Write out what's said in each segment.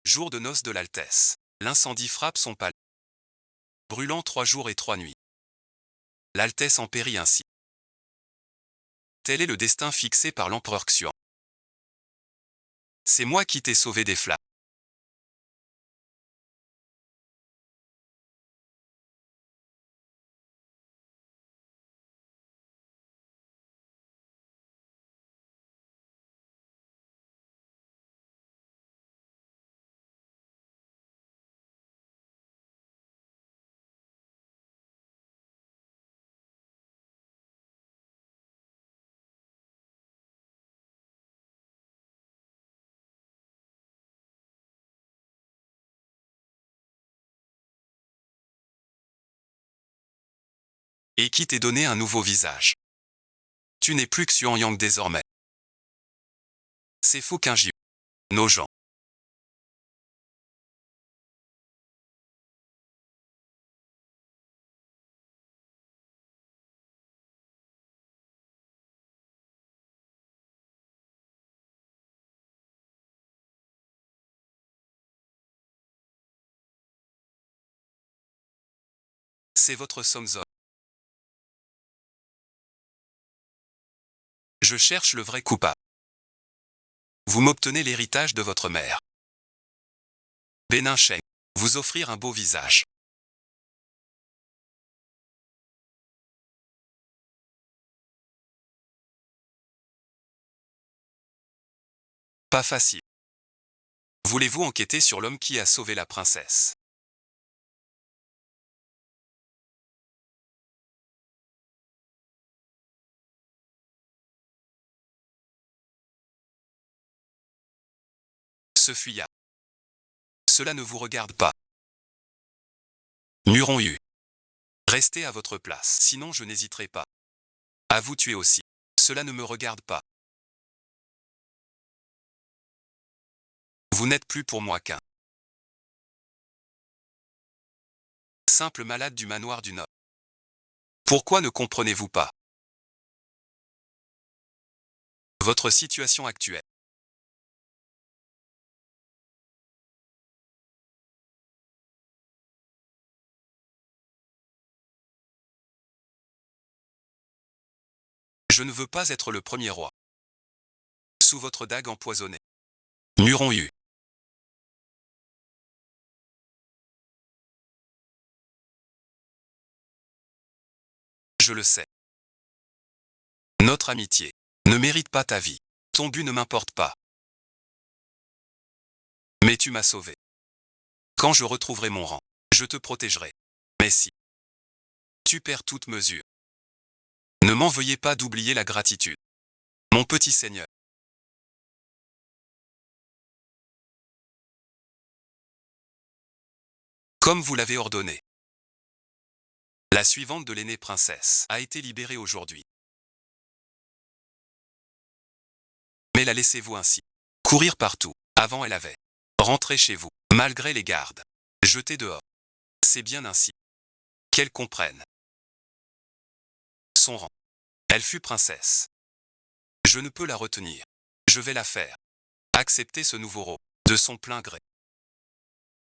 Jour de noces de l'Altesse. L'incendie frappe son palais, brûlant 3 jours et 3 nuits. L'Altesse en périt ainsi. Tel est le destin fixé par l'empereur Xuan. C'est moi qui t'ai sauvé des flammes. Et qui t'ai donné un nouveau visage. Tu n'es plus Xuan Yang désormais. C'est faux qu'un Jiu. Nos gens. C'est votre sommezone. Je cherche le vrai coupable. Vous m'obtenez l'héritage de votre mère. Benin Sheng. Vous offrir un beau visage. Pas facile. Voulez-vous enquêter sur l'homme qui a sauvé la princesse? Se fuya. Cela ne vous regarde pas. Muron Yu. Restez à votre place, sinon je n'hésiterai pas à vous tuer aussi. Cela ne me regarde pas. Vous n'êtes plus pour moi qu'un simple malade du manoir du Nord. Pourquoi ne comprenez-vous pas votre situation actuelle? Je ne veux pas être le premier roi. Sous votre dague empoisonnée. Muron Yu. Je le sais. Notre amitié ne mérite pas ta vie. Ton but ne m'importe pas. Mais tu m'as sauvé. Quand je retrouverai mon rang, je te protégerai. Mais si tu perds toute mesure, ne m'en veuillez pas d'oublier la gratitude. Mon petit seigneur. Comme vous l'avez ordonné. La suivante de l'aînée princesse a été libérée aujourd'hui. Mais la laissez-vous ainsi courir partout. Avant elle avait rentré chez vous, malgré les gardes. Jetés dehors. C'est bien ainsi qu'elle comprenne son rang. Elle fut princesse. Je ne peux la retenir. Je vais la faire accepter ce nouveau rôle de son plein gré.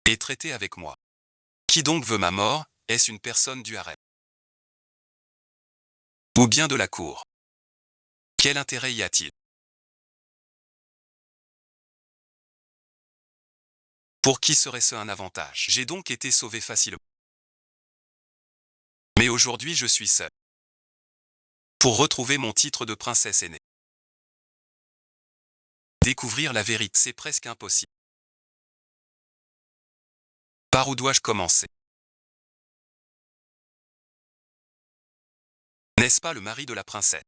Et traiter avec moi. Qui donc veut ma mort? Est-ce une personne du harem? Ou bien de la cour? Quel intérêt y a-t-il? Pour qui serait-ce un avantage? J'ai donc été sauvé facilement. Mais aujourd'hui je suis seul. Pour retrouver mon titre de princesse aînée. Découvrir la vérité, c'est presque impossible. Par où dois-je commencer? N'est-ce pas le mari de la princesse?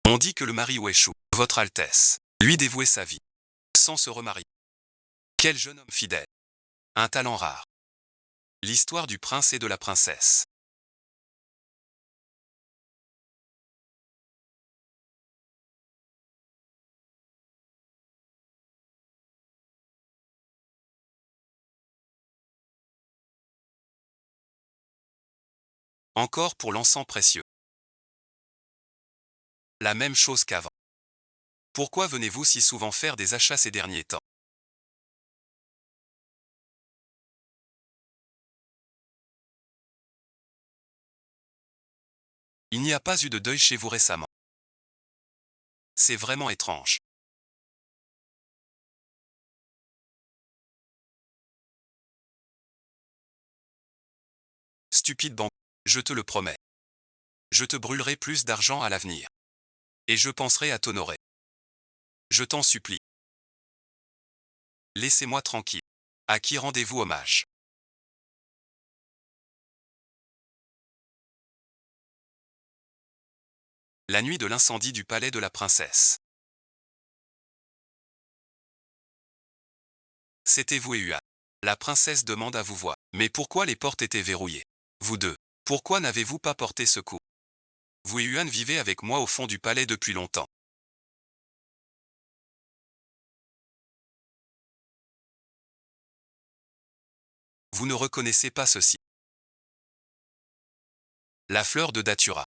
On dit que le mari échoue. Votre Altesse lui dévouer sa vie, sans se remarier. Quel jeune homme fidèle. Un talent rare. L'histoire du prince et de la princesse. Encore pour l'encens précieux. La même chose qu'avant. Pourquoi venez-vous si souvent faire des achats ces derniers temps? Il n'y a pas eu de deuil chez vous récemment. C'est vraiment étrange. Stupide banque, je te le promets. Je te brûlerai plus d'argent à l'avenir. Et je penserai à t'honorer. Je t'en supplie. Laissez-moi tranquille. À qui rendez-vous hommage? La nuit de l'incendie du palais de la princesse. C'était vous et Yuan. La princesse demande à vous voir. Mais pourquoi les portes étaient verrouillées? Vous deux. Pourquoi n'avez-vous pas porté secours? Vous et Yuan vivez avec moi au fond du palais depuis longtemps. Vous ne reconnaissez pas ceci. La fleur de datura.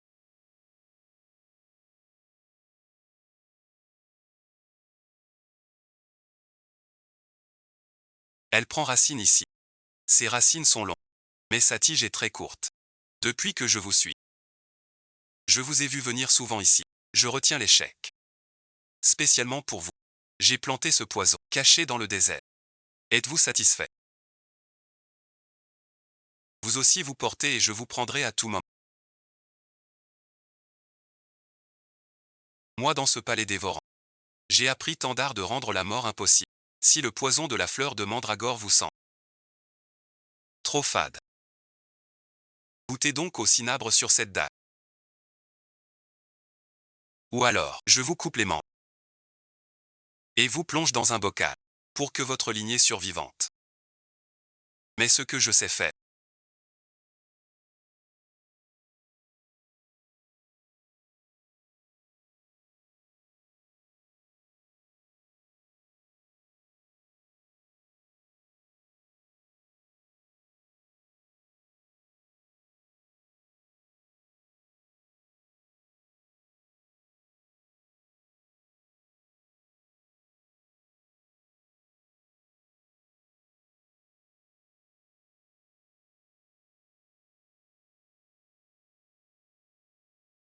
Elle prend racine ici. Ses racines sont longues. Mais sa tige est très courte. Depuis que je vous suis. Je vous ai vu venir souvent ici. Je retiens l'échec. Spécialement pour vous. J'ai planté ce poison, caché dans le désert. Êtes-vous satisfait? Vous aussi vous portez et je vous prendrai à tout moment. Moi dans ce palais dévorant. J'ai appris tant d'art de rendre la mort impossible. Si le poison de la fleur de mandragore vous sent trop fade. Goûtez donc au cinabre sur cette dalle. Ou alors, je vous coupe les membres. Et vous plonge dans un bocal. Pour que votre lignée survivante. Mais ce que je sais faire.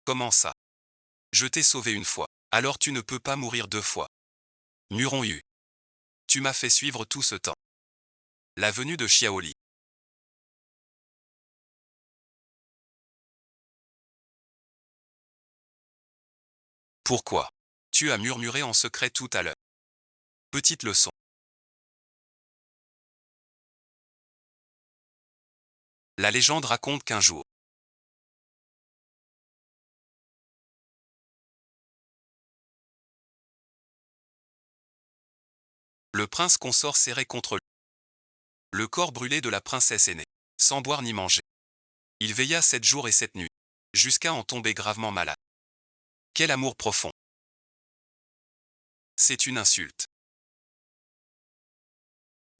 Comment ça? Je t'ai sauvé une fois. Alors tu ne peux pas mourir deux fois. Muron Yu. Tu m'as fait suivre tout ce temps. La venue de Xiaoli. Pourquoi? Tu as murmuré en secret tout à l'heure. Petite leçon. La légende raconte qu'un jour, le prince consort serré contre lui. Le corps brûlé de la princesse aînée, sans boire ni manger. Il veilla 7 jours et 7 nuits, jusqu'à en tomber gravement malade. Quel amour profond. C'est une insulte.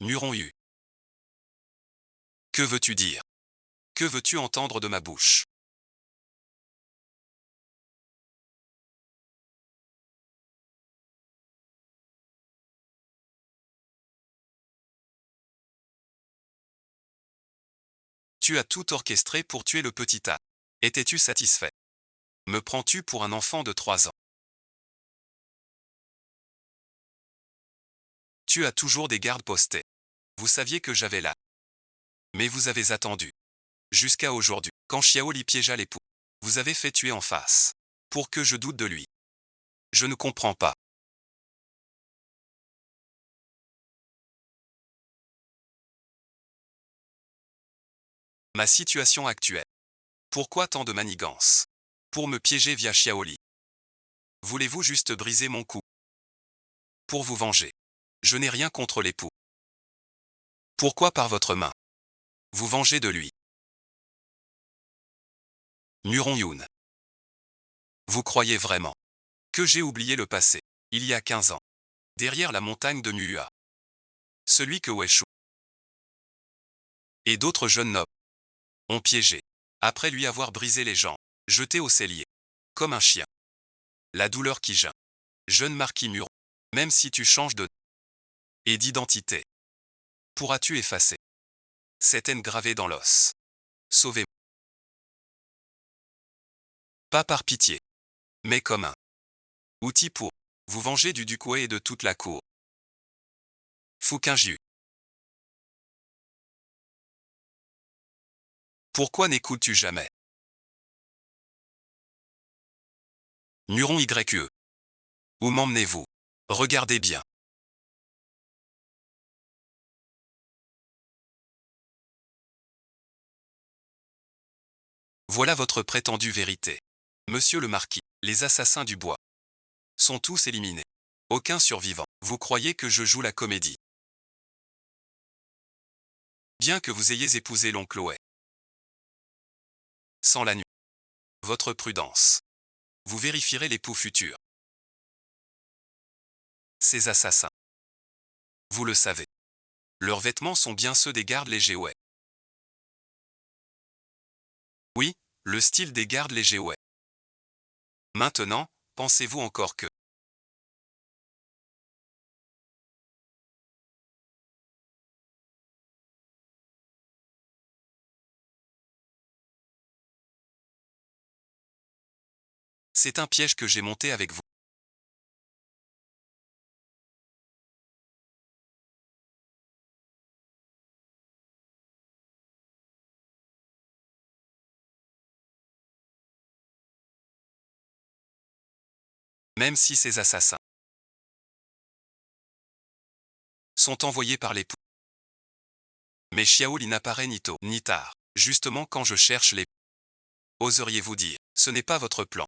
Muron Yu. Que veux-tu dire? Que veux-tu entendre de ma bouche? Tu as tout orchestré pour tuer le petit âne. Étais-tu satisfait? Me prends-tu pour un enfant de 3 ans? Tu as toujours des gardes postés. Vous saviez que j'avais là. Mais vous avez attendu. Jusqu'à aujourd'hui, quand Xiaoli piégea l'époux. Vous avez fait tuer en face. Pour que je doute de lui. Je ne comprends pas. Ma situation actuelle. Pourquoi tant de manigance? Pour me piéger via Xiaoli. Voulez-vous juste briser mon cou? Pour vous venger. Je n'ai rien contre l'époux. Pourquoi par votre main? Vous vengez de lui. Muron Yoon. Vous croyez vraiment que j'ai oublié le passé, il y a 15 ans, derrière la montagne de Nuua. Celui que Weishu et d'autres jeunes nobles ont piégé. Après lui avoir brisé les jambes, jeté au cellier. Comme un chien. La douleur qui geint. Jeune marquis Muron. Même si tu changes de et d'identité. Pourras-tu effacer cette haine gravée dans l'os? Sauvez-moi. Pas par pitié. Mais comme un outil pour vous venger du Ducoué et de toute la cour. Fouquin-Giu. Pourquoi n'écoutes-tu jamais? Muron YE. Où m'emmenez-vous? Regardez bien. Voilà votre prétendue vérité. Monsieur le marquis, les assassins du bois sont tous éliminés. Aucun survivant. Vous croyez que je joue la comédie? Bien que vous ayez épousé l'oncle Chloé. Sans la nuit. Votre prudence. Vous vérifierez l'époux futur. Ces assassins. Vous le savez. Leurs vêtements sont bien ceux des gardes légers ouais. Oui, le style des gardes légers ouais. Maintenant, pensez-vous encore que c'est un piège que j'ai monté avec vous? Même si ces assassins sont envoyés par l'époux. Mais Xiaoli n'apparaît ni tôt, ni tard. Justement quand je cherche les... Oseriez-vous dire, ce n'est pas votre plan.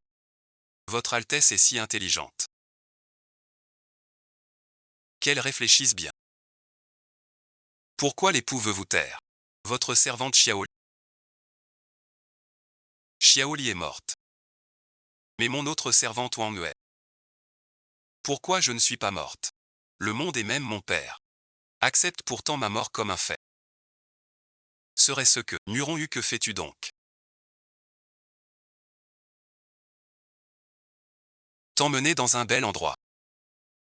Votre Altesse est si intelligente. Qu'elle réfléchisse bien. Pourquoi l'époux veut vous taire? Votre servante Xiaoli. Xiaoli est morte. Mais mon autre servante Wang Yue. Pourquoi je ne suis pas morte? Le monde et même mon père accepte pourtant ma mort comme un fait. Serait-ce que, Muron que fais-tu donc? T'emmener dans un bel endroit.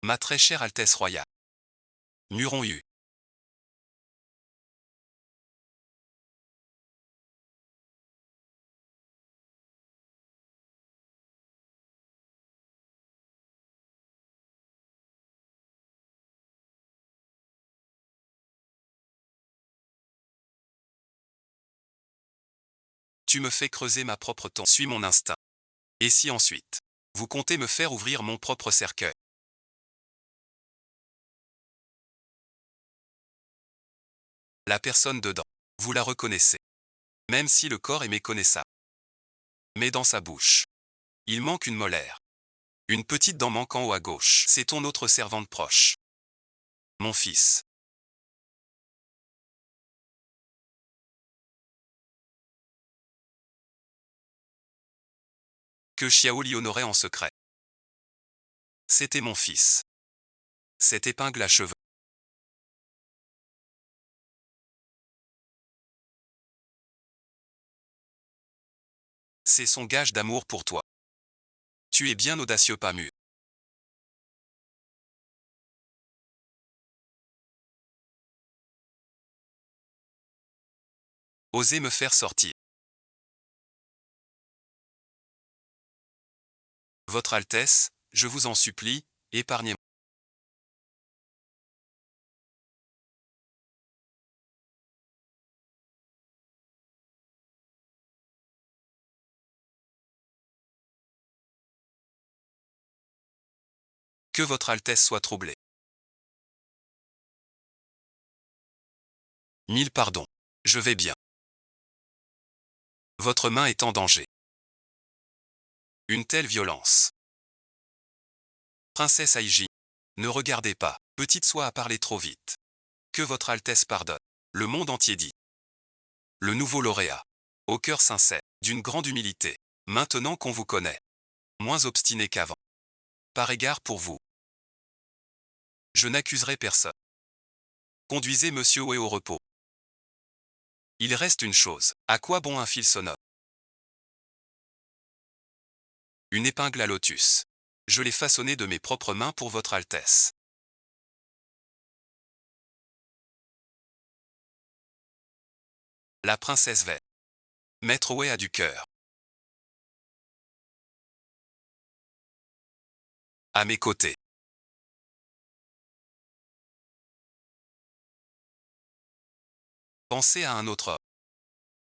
Ma très chère Altesse royale. Muron Tu me fais creuser ma propre tombe. Suis mon instinct. Et si ensuite, vous comptez me faire ouvrir mon propre cercueil? La personne dedans, vous la reconnaissez. Même si le corps est méconnaissable. Mais dans sa bouche, il manque une molaire. Une petite dent manque en haut à gauche. C'est ton autre servante proche. Mon fils. Que Xiaoli honorait en secret. C'était mon fils. Cette épingle à cheveux. C'est son gage d'amour pour toi. Tu es bien audacieux pas mûr. Osez me faire sortir. Votre Altesse, je vous en supplie, épargnez-moi. Que votre Altesse soit troublée. Mille pardons. Je vais bien. Votre main est en danger. Une telle violence. Princesse Aiji. Ne regardez pas. Petite soie a parlé trop vite. Que votre Altesse pardonne. Le monde entier dit. Le nouveau lauréat. Au cœur sincère, d'une grande humilité. Maintenant qu'on vous connaît. Moins obstiné qu'avant. Par égard pour vous. Je n'accuserai personne. Conduisez Monsieur Oe au repos. Il reste une chose. À quoi bon un fil sonore? Une épingle à lotus. Je l'ai façonnée de mes propres mains pour votre Altesse. La princesse Wei. Maître Wei a du cœur. À mes côtés. Pensez à un autre homme.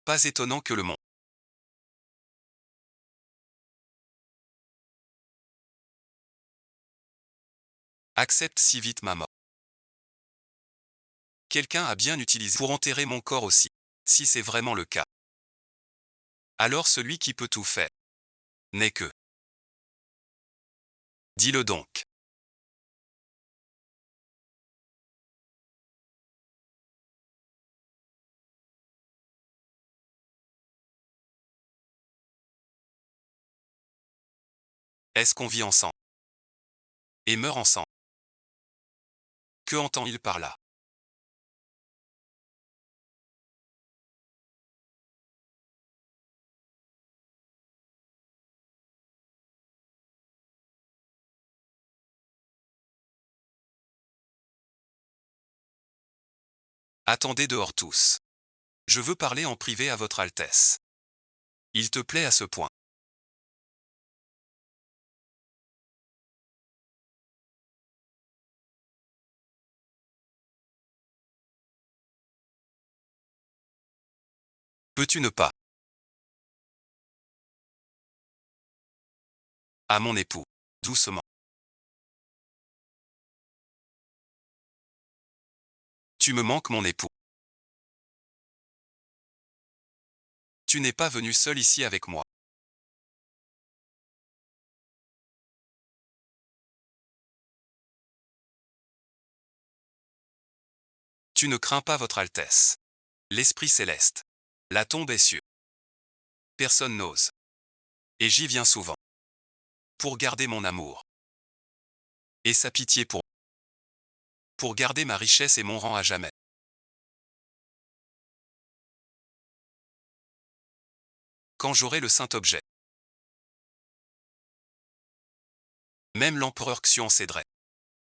Pas étonnant que le monde accepte si vite ma mort. Quelqu'un a bien utilisé pour enterrer mon corps aussi, si c'est vraiment le cas. Alors celui qui peut tout faire n'est que. Dis-le donc. Est-ce qu'on vit ensemble et meurt ensemble? Que entend-il par là? Attendez dehors tous. Je veux parler en privé à votre Altesse. Il te plaît à ce point? Peux-tu ne pas? À mon époux. Doucement. Tu me manques mon époux. Tu n'es pas venu seul ici avec moi. Tu ne crains pas votre Altesse. L'Esprit céleste. La tombe est sûre. Personne n'ose. Et j'y viens souvent. Pour garder mon amour. Et sa pitié pour garder ma richesse et mon rang à jamais. Quand j'aurai le saint objet. Même l'empereur Xian céderait.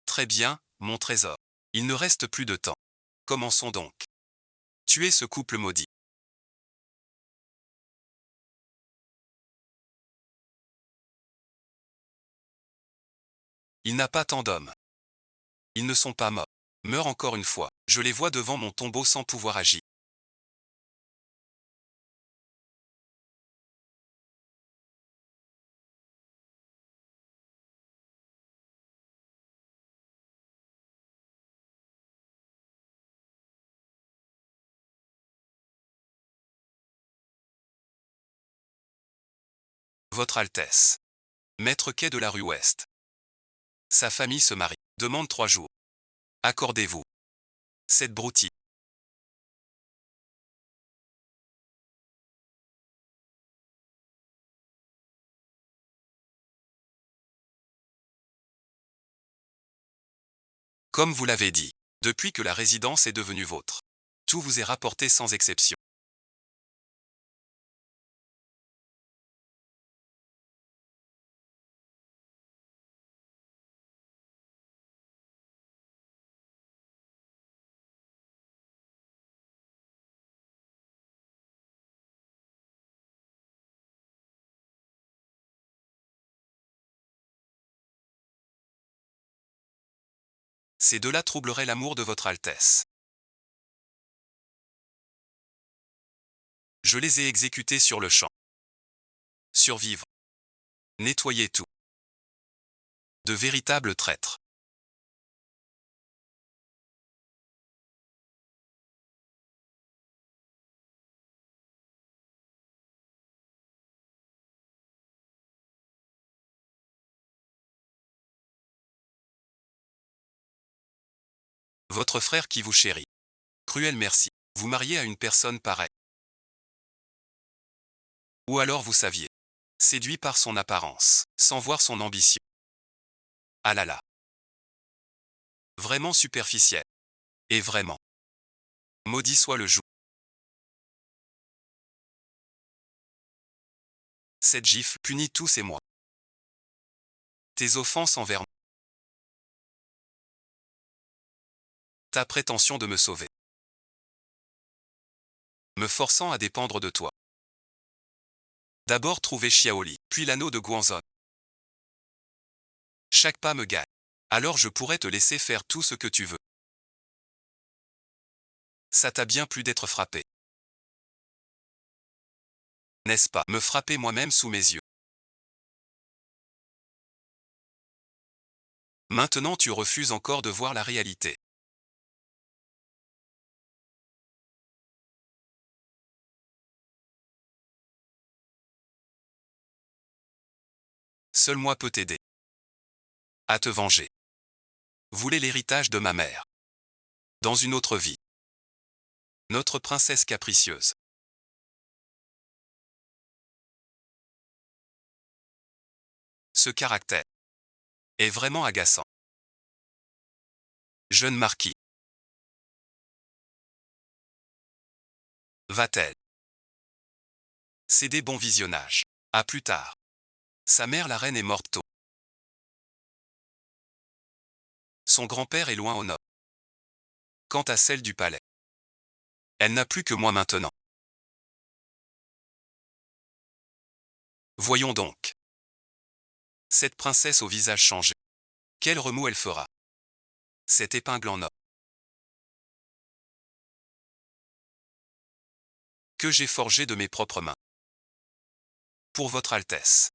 Très bien, mon trésor. Il ne reste plus de temps. Commençons donc. Tuez ce couple maudit. Il n'a pas tant d'hommes. Ils ne sont pas morts. Meurent encore une fois. Je les vois devant mon tombeau sans pouvoir agir. Votre Altesse. Maître quai de la rue Ouest. Sa famille se marie. Demande 3 jours. Accordez-vous. Cette broutille. Comme vous l'avez dit, depuis que la résidence est devenue vôtre, tout vous est rapporté sans exception. Ces deux-là troubleraient l'amour de votre Altesse. Je les ai exécutés sur le champ. Survivre. Nettoyer tout. De véritables traîtres. Votre frère qui vous chérit. Cruel merci. Vous mariez à une personne pareille. Ou alors vous saviez. Séduit par son apparence, sans voir son ambition. Ah là là. Vraiment superficiel. Et vraiment. Maudit soit le jour. Cette gifle punit tous et moi. tes offenses envers moi, ta prétention de me sauver, me forçant à dépendre de toi. D'abord trouver Xiaoli, puis l'anneau de Guanzon. Chaque pas me gagne. Alors je pourrais te laisser faire tout ce que tu veux. Ça t'a bien plu d'être frappé. N'est-ce pas, me frapper moi-même sous mes yeux. Maintenant tu refuses encore de voir la réalité. Seul moi peut t'aider. À te venger. Voulez l'héritage de ma mère. Dans une autre vie. Notre princesse capricieuse. Ce caractère est vraiment agaçant. Jeune marquis. Va-t-elle céder bon visionnage. À plus tard. Sa mère la reine est morte tôt. Son grand-père est loin au nord. Quant à celle du palais, elle n'a plus que moi maintenant. Voyons donc. Cette princesse au visage changé. Quel remous elle fera. Cette épingle en or. Que j'ai forgé de mes propres mains. Pour votre Altesse.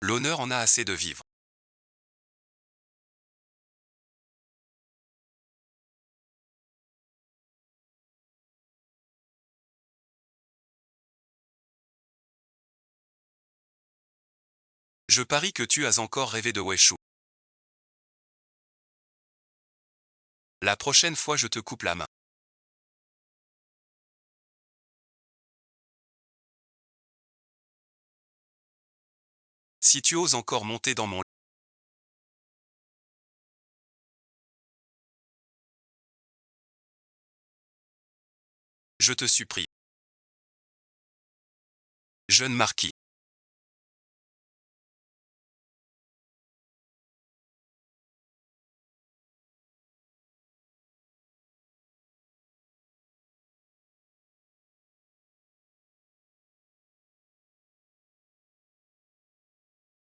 L'honneur en a assez de vivre. Je parie que tu as encore rêvé de Weishu. La prochaine fois je te coupe la main. Si tu oses encore monter dans mon lit, je te supplie. Jeune marquis.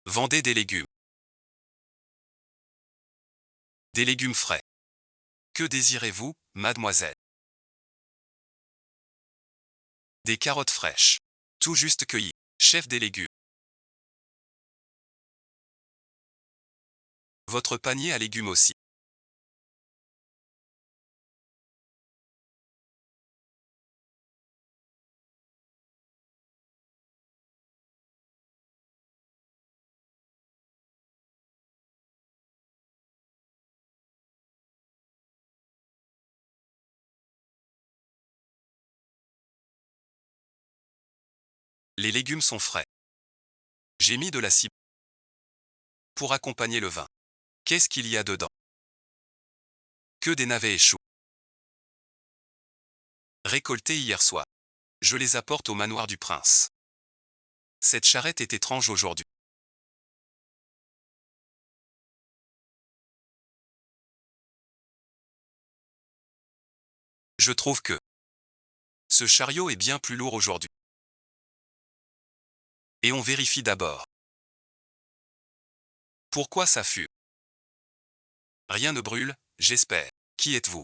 Vendez des légumes. Des légumes frais. Que désirez-vous, mademoiselle? Des carottes fraîches. Tout juste cueillies. Chef des légumes. Votre panier à légumes aussi. Les légumes sont frais. J'ai mis de la ciboule pour accompagner le vin. Qu'est-ce qu'il y a dedans? Que des navets et choux. Récoltés hier soir. Je les apporte au manoir du prince. Cette charrette est étrange aujourd'hui. Je trouve que ce chariot est bien plus lourd aujourd'hui. Et on vérifie d'abord. Pourquoi ça fume? Rien ne brûle, j'espère. Qui êtes-vous?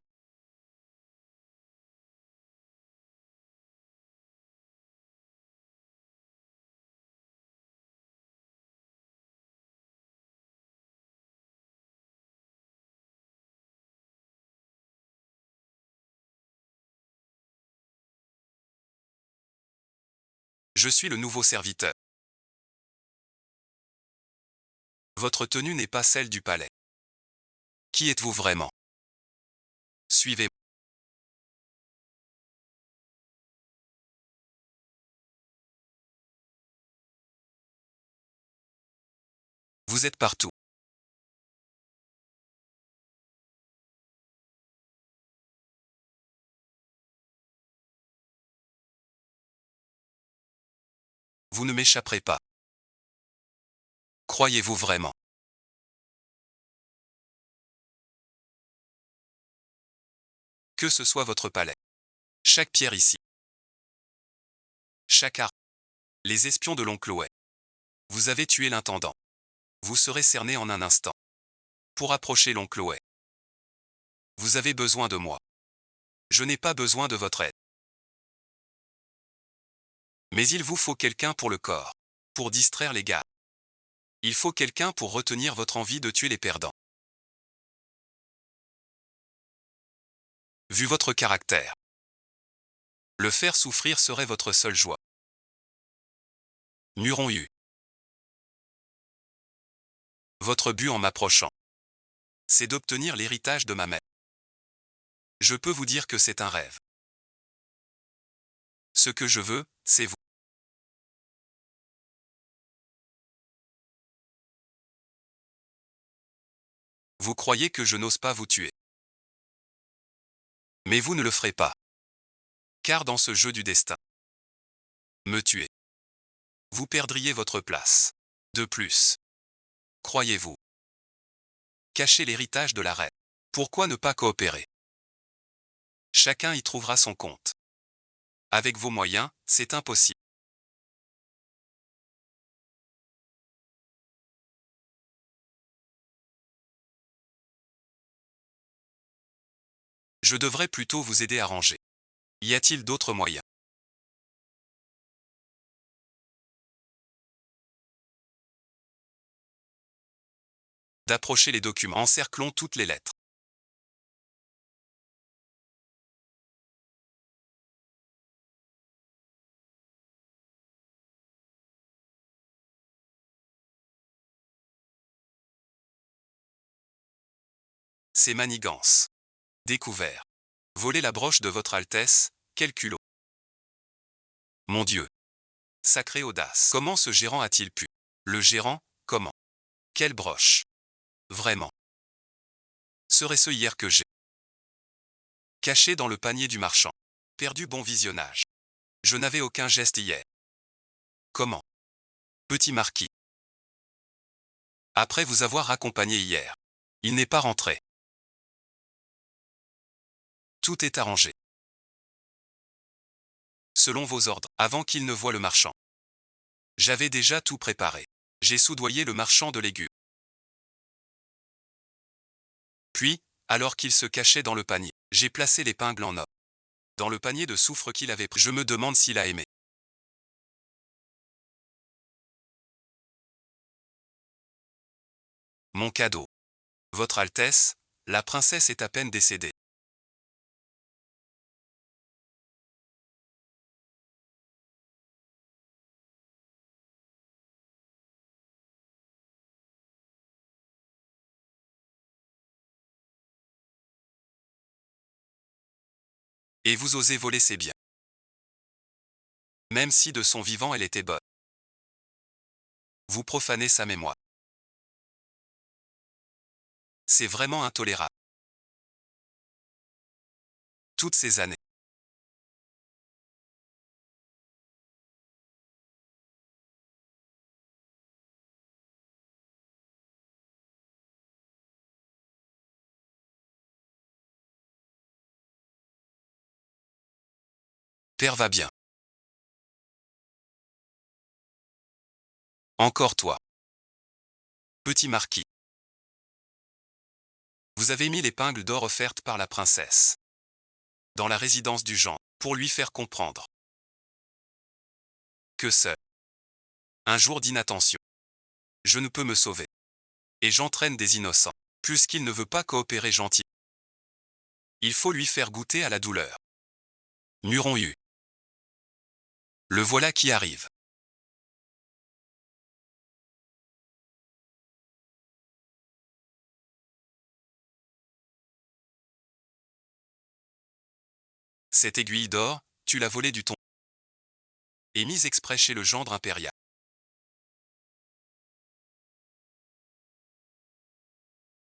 Je suis le nouveau serviteur. Votre tenue n'est pas celle du palais. Qui êtes-vous vraiment? Vous êtes partout. Vous ne m'échapperez pas. Croyez-vous vraiment? Que ce soit votre palais. Chaque pierre ici. Chaque arbre. Les espions de l'oncle Wei. Vous avez tué l'intendant. Vous serez cerné en un instant. Pour approcher l'oncle Wei. Vous avez besoin de moi. Je n'ai pas besoin de votre aide. Mais il vous faut quelqu'un pour le corps. Pour distraire les gars. Il faut quelqu'un pour retenir votre envie de tuer les perdants. Vu votre caractère. Le faire souffrir serait votre seule joie. Muron Yu. Votre but en m'approchant. C'est d'obtenir l'héritage de ma mère. Je peux vous dire que c'est un rêve. Ce que je veux, c'est vous. Vous croyez que je n'ose pas vous tuer. Mais vous ne le ferez pas. Car dans ce jeu du destin, me tuer, vous perdriez votre place. De plus, croyez-vous, cacher l'héritage de la reine. Pourquoi ne pas coopérer? Chacun y trouvera son compte. Avec vos moyens, c'est impossible. Je devrais plutôt vous aider à ranger. Y a-t-il d'autres moyens? D'approcher les documents. Encerclons toutes les lettres. Ces manigances. Découvert. Voler la broche de votre Altesse, quel culot. Mon Dieu. Sacrée audace. Comment ce gérant a-t-il pu? Le gérant, comment? Quelle broche? Vraiment. Serait-ce hier que j'ai caché dans le panier du marchand? Perdu bon visionnage. Je n'avais aucun geste hier. Comment? Petit marquis. Après vous avoir accompagné hier. Il n'est pas rentré. Tout est arrangé. Selon vos ordres, avant qu'il ne voie le marchand. J'avais déjà tout préparé. J'ai soudoyé le marchand de légumes. Puis, alors qu'il se cachait dans le panier, j'ai placé l'épingle en or. Dans le panier de soufre qu'il avait pris. Je me demande s'il a aimé. Mon cadeau. Votre Altesse, la princesse est à peine décédée. Et vous osez voler ses biens. Même si de son vivant elle était bonne. Vous profanez sa mémoire. C'est vraiment intolérable. Toutes ces années. Père va bien. Encore toi. Petit marquis. Vous avez mis l'épingle d'or offerte par la princesse. Dans la résidence du genre, pour lui faire comprendre. Que seul. Un jour d'inattention. Je ne peux me sauver. Et j'entraîne des innocents. Puisqu'il ne veut pas coopérer gentil. Il faut lui faire goûter à la douleur. Muron Yu. Le voilà qui arrive. Cette aiguille d'or, tu l'as volée du ton. Et mise exprès chez le gendre impérial.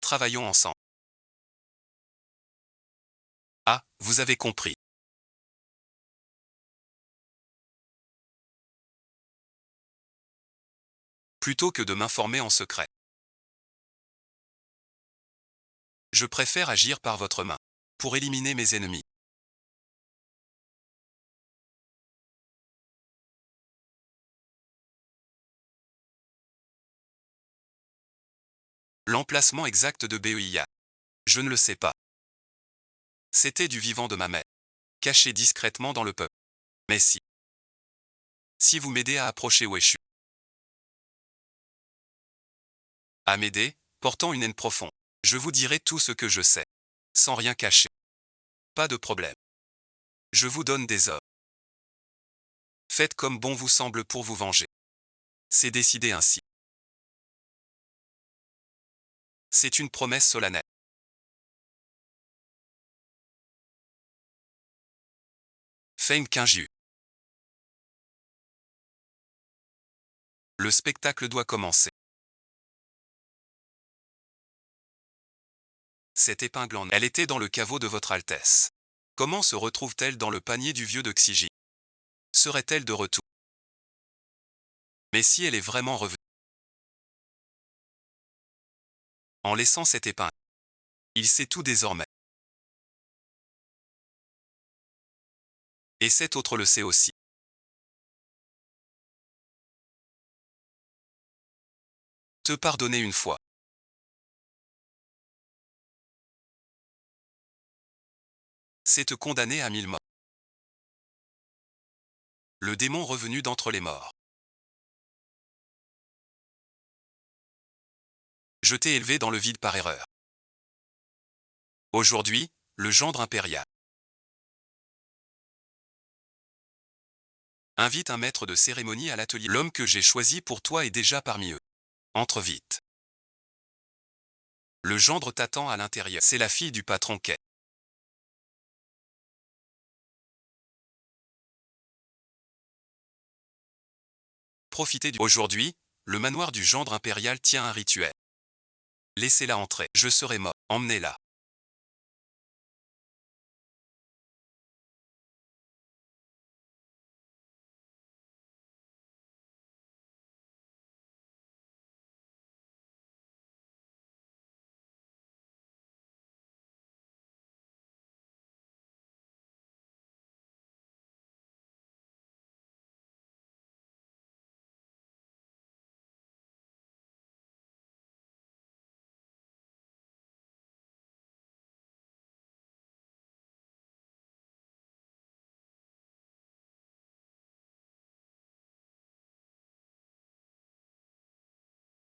travaillons ensemble. Ah, vous avez compris. Plutôt que de m'informer en secret. Je préfère agir par votre main. Pour éliminer mes ennemis. L'emplacement exact de BEIA. Je ne le sais pas. C'était du vivant de ma mère. Caché discrètement dans le peuple. Mais si vous m'aidez à approcher Weshu. À m'aider, portant une haine profonde. Je vous dirai tout ce que je sais. Sans rien cacher. Pas de problème. Je vous donne des ordres. Faites comme bon vous semble pour vous venger. C'est décidé ainsi. C'est une promesse solennelle. Fame Kinju. Le spectacle doit commencer. Cette épingle elle était dans le caveau de votre Altesse. Comment se retrouve-t-elle dans le panier du vieux de Xiji? Serait-elle de retour? Mais si elle est vraiment revenue? En laissant cette épingle. Il sait tout désormais. Et cet autre le sait aussi. Te pardonner une fois. C'est te condamner à 1000 morts. Le démon revenu d'entre les morts. Je t'ai élevé dans le vide par erreur. Aujourd'hui, le gendre impérial invite un maître de cérémonie à l'atelier. L'homme que j'ai choisi pour toi est déjà parmi eux. Entre vite. Le gendre t'attend à l'intérieur. C'est la fille du patron Quai. Profitez du... Aujourd'hui, le manoir du gendre impérial tient un rituel. Laissez-la entrer. Je serai mort. Emmenez-la.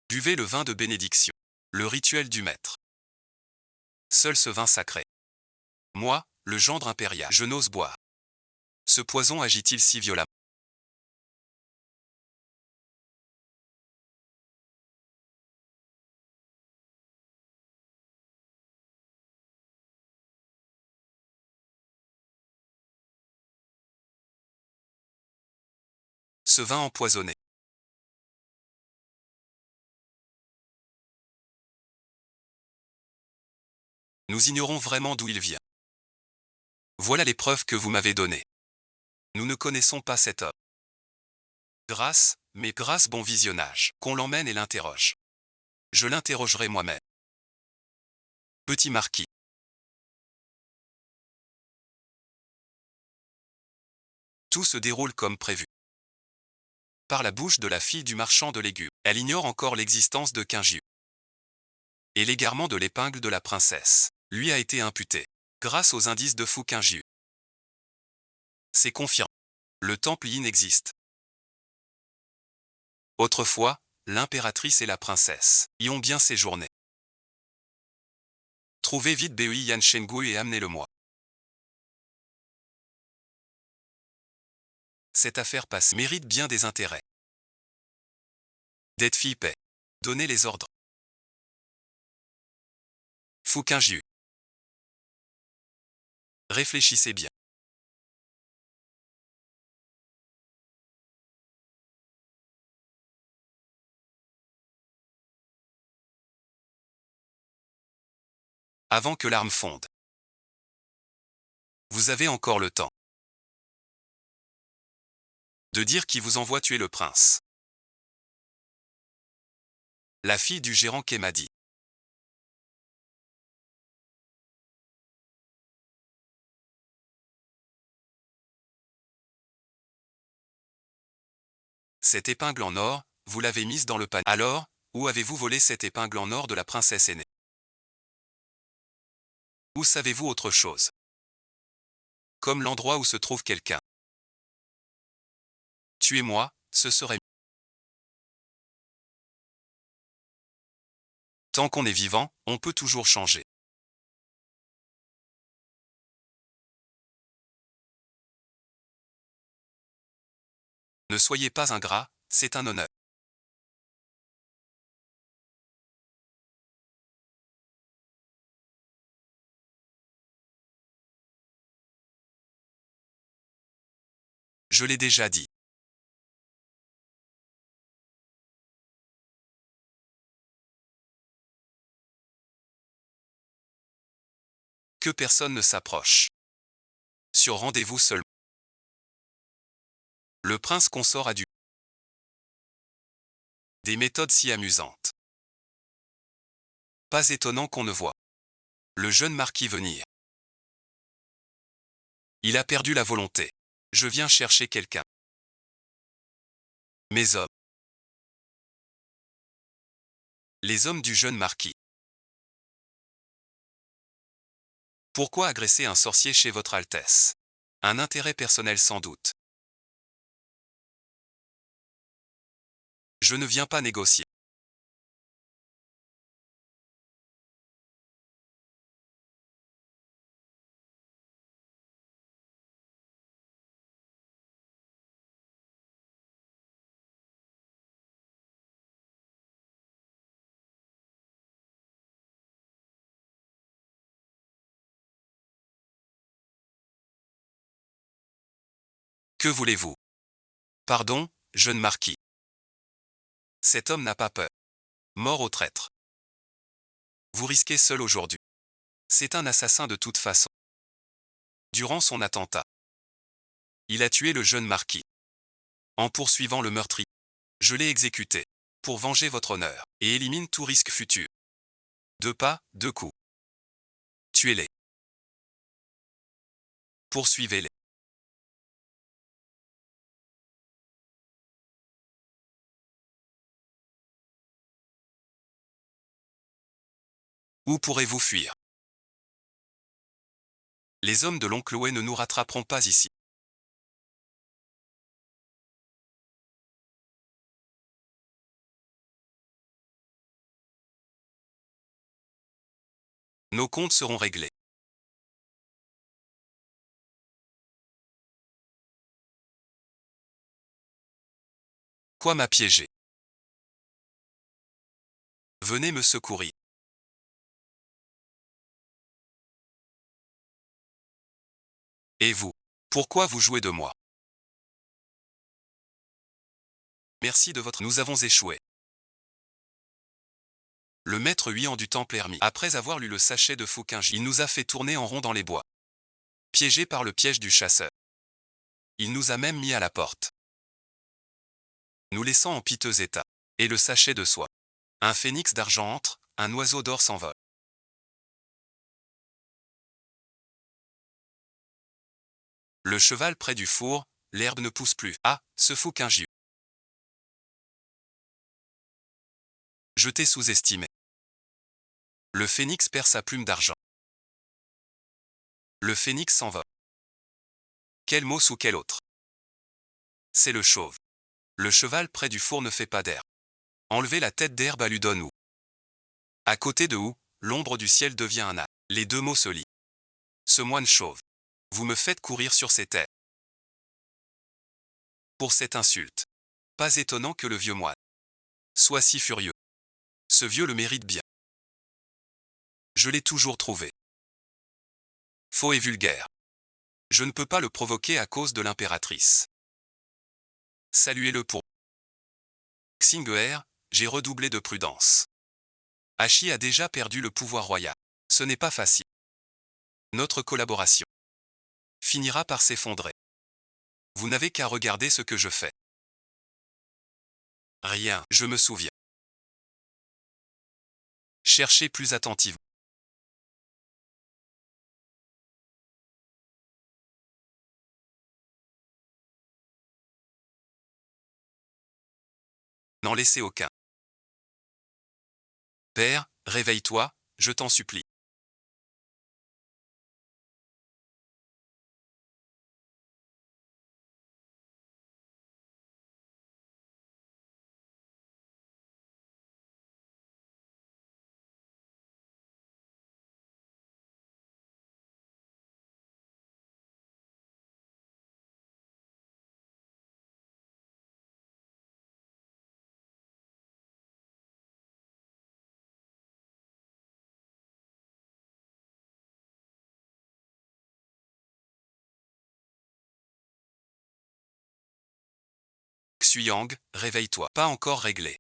Buvez le vin de bénédiction. Le rituel du maître. Seul ce vin sacré. Moi, le gendre impérial, je n'ose boire. Ce poison agit-il si violemment? Ce vin empoisonné. Nous ignorons vraiment d'où il vient. Voilà les preuves que vous m'avez données. Nous ne connaissons pas cet homme. Grâce bon visionnage, qu'on l'emmène et l'interroge. Je l'interrogerai moi-même. Petit marquis. Tout se déroule comme prévu. Par la bouche de la fille du marchand de légumes, elle ignore encore l'existence de Kinju. Et l'égarement de l'épingle de la princesse lui a été imputé, grâce aux indices de Fu Kinju. C'est confirmé. Le temple Yin existe. Autrefois, l'impératrice et la princesse y ont bien séjourné. Trouvez vite Bei Yan Shengu et amenez-le-moi. Cette affaire passe mérite bien des intérêts. D'être fille paix. Donnez les ordres. Fu Kinju. Réfléchissez bien. avant que l'arme fonde. Vous avez encore le temps de dire qui vous envoie tuer le prince. La fille du gérant quai m'a dit. Cette épingle en or, vous l'avez mise dans le panier. Alors, où avez-vous volé cette épingle en or de la princesse aînée? Où savez-vous autre chose? Comme l'endroit où se trouve quelqu'un. Tuez-moi, ce serait mieux. Tant qu'on est vivant, on peut toujours changer. Ne soyez pas ingrat, c'est un honneur. Je l'ai déjà dit. Que personne ne s'approche. Sur rendez-vous seulement. Le prince consort a des méthodes si amusantes. Pas étonnant qu'on ne voit le jeune marquis venir. Il a perdu la volonté. Je viens chercher quelqu'un. Mes hommes. Les hommes du jeune marquis. Pourquoi agresser un sorcier chez votre Altesse? Un intérêt personnel sans doute. Je ne viens pas négocier. Que voulez-vous? Pardon, jeune marquis. Cet homme n'a pas peur. Mort au traître. Vous risquez seul aujourd'hui. C'est un assassin de toute façon. Durant son attentat, il a tué le jeune marquis. En poursuivant le meurtrier, je l'ai exécuté. Pour venger votre honneur, et élimine tout risque futur. 2 pas, 2 coups. Tuez-les. Poursuivez-les. Où pourrez-vous fuir? Les hommes de l'oncle Wei ne nous rattraperont pas ici. Nos comptes seront réglés. Quoi m'a piégé? Venez me secourir. Et vous? Pourquoi vous jouez de moi? Merci de votre... Nous avons échoué. Le maître Huyan du temple ermite, après avoir lu le sachet de Fukinji, il nous a fait tourner en rond dans les bois. Piégés par le piège du chasseur. Il nous a même mis à la porte, nous laissant en piteux état. Et le sachet de soie. Un phénix d'argent entre, un oiseau d'or s'envole. Le cheval près du four, l'herbe ne pousse plus. Ah, ce Fukinji. Je t'ai sous-estimé. Le phénix perd sa plume d'argent. Le phénix s'envole. Quel mot sous quel autre? C'est le chauve. Le cheval près du four ne fait pas d'air. Enlever la tête d'herbe à lui donne où? À côté de où, l'ombre du ciel devient un âne. Les deux mots se lient. Ce moine chauve. Vous me faites courir sur ces terres. Pour cette insulte. Pas étonnant que le vieux moine soit si furieux. Ce vieux le mérite bien. Je l'ai toujours trouvé faux et vulgaire. Je ne peux pas le provoquer à cause de l'impératrice. Saluez-le pour Xing'er, j'ai redoublé de prudence. Hachi a déjà perdu le pouvoir royal. Ce n'est pas facile. Notre collaboration finira par s'effondrer. Vous n'avez qu'à regarder ce que je fais. Rien, je me souviens. Cherchez plus attentivement. N'en laissez aucun. Père, réveille-toi, je t'en supplie. Xuyang, réveille-toi. Pas encore réglé.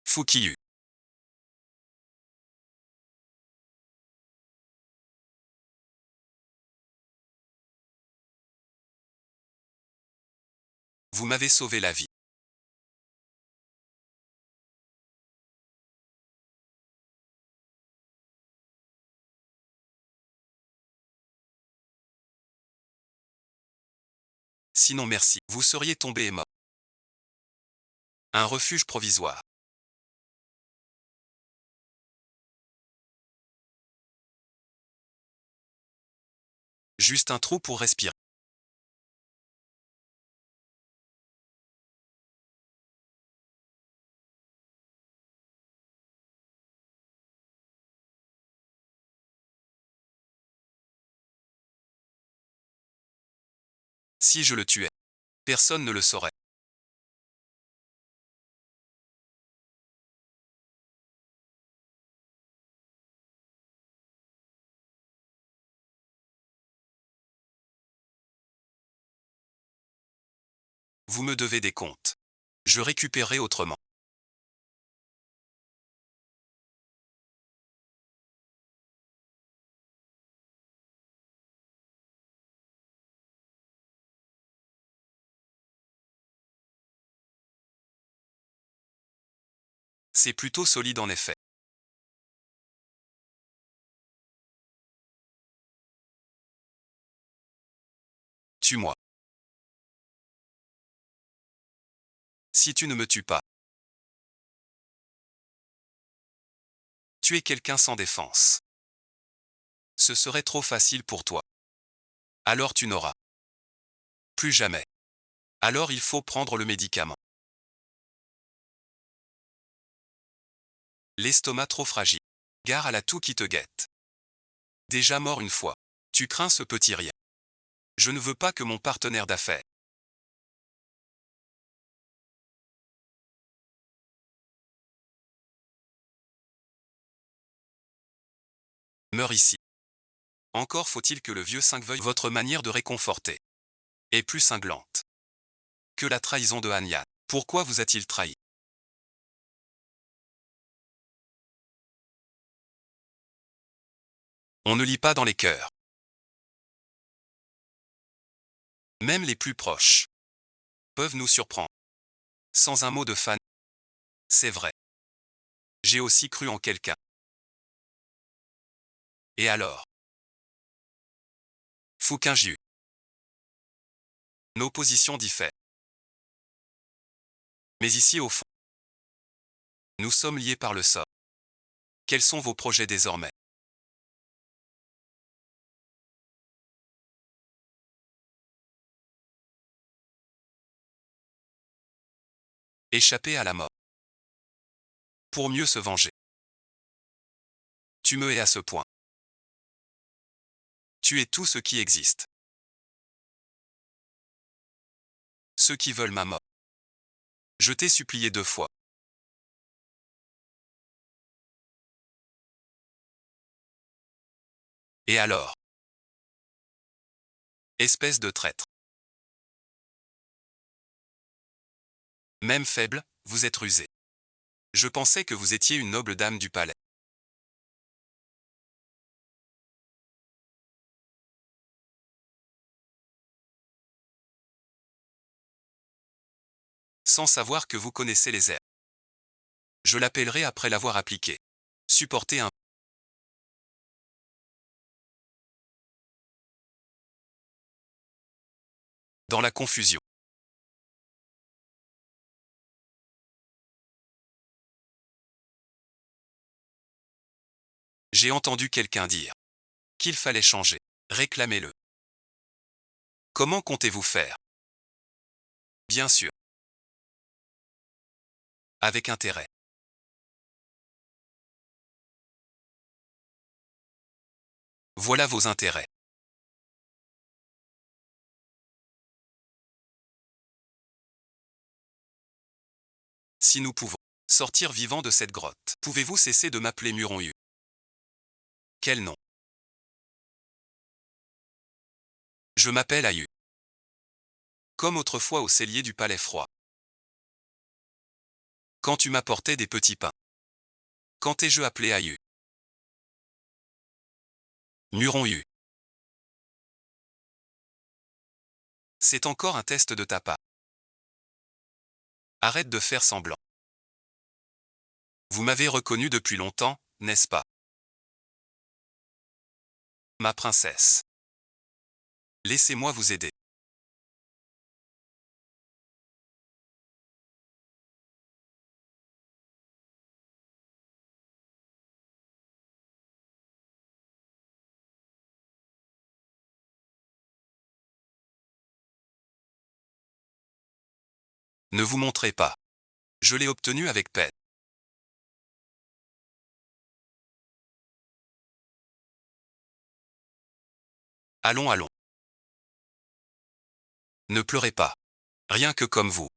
Fukiyu. Vous m'avez sauvé la vie. Sinon merci, vous seriez tombé et mort. Un refuge provisoire. Juste un trou pour respirer. Si je le tuais, personne ne le saurait. Vous me devez des comptes. Je récupérerai autrement. C'est plutôt solide en effet. Tue-moi. Si tu ne me tues pas, tu es quelqu'un sans défense. Ce serait trop facile pour toi. Alors tu n'auras plus jamais. Alors il faut prendre le médicament. L'estomac trop fragile. Gare à la toux qui te guette. Déjà mort une fois. Tu crains ce petit rien. Je ne veux pas que mon partenaire d'affaires meure ici. Encore faut-il que le vieux 5 veuille votre manière de réconforter. Est plus cinglante que la trahison de Hanya. Pourquoi vous a-t-il trahi? On ne lit pas dans les cœurs. Même les plus proches peuvent nous surprendre. Sans un mot de fan. C'est vrai. J'ai aussi cru en quelqu'un. Et alors? Fukinjiu. Nos positions diffèrent. Mais ici au fond, nous sommes liés par le sort. Quels sont vos projets désormais? Échapper à la mort. Pour mieux se venger. Tu me hais à ce point. Tu es tout ce qui existe. Ceux qui veulent ma mort. Je t'ai supplié 2 fois. Et alors? Espèce de traître. Même faible, vous êtes rusé. Je pensais que vous étiez une noble dame du palais. Sans savoir que vous connaissez les airs. Je l'appellerai après l'avoir appliqué. Supportez un. Dans la confusion. J'ai entendu quelqu'un dire qu'il fallait changer. Réclamez-le. Comment comptez-vous faire? Bien sûr. Avec intérêt. Voilà vos intérêts. Si nous pouvons sortir vivants de cette grotte, pouvez-vous cesser de m'appeler Muron-Hu? Quel nom? Je m'appelle Ayu. Comme autrefois au cellier du palais froid. Quand tu m'apportais des petits pains. Quand t'ai-je appelé Ayu? Muron-Hu. C'est encore un test de ta part. Arrête de faire semblant. Vous m'avez reconnu depuis longtemps, n'est-ce pas? Ma princesse. Laissez-moi vous aider. Ne vous montrez pas. Je l'ai obtenu avec peine. Allons, allons. Ne pleurez pas. Rien que comme vous.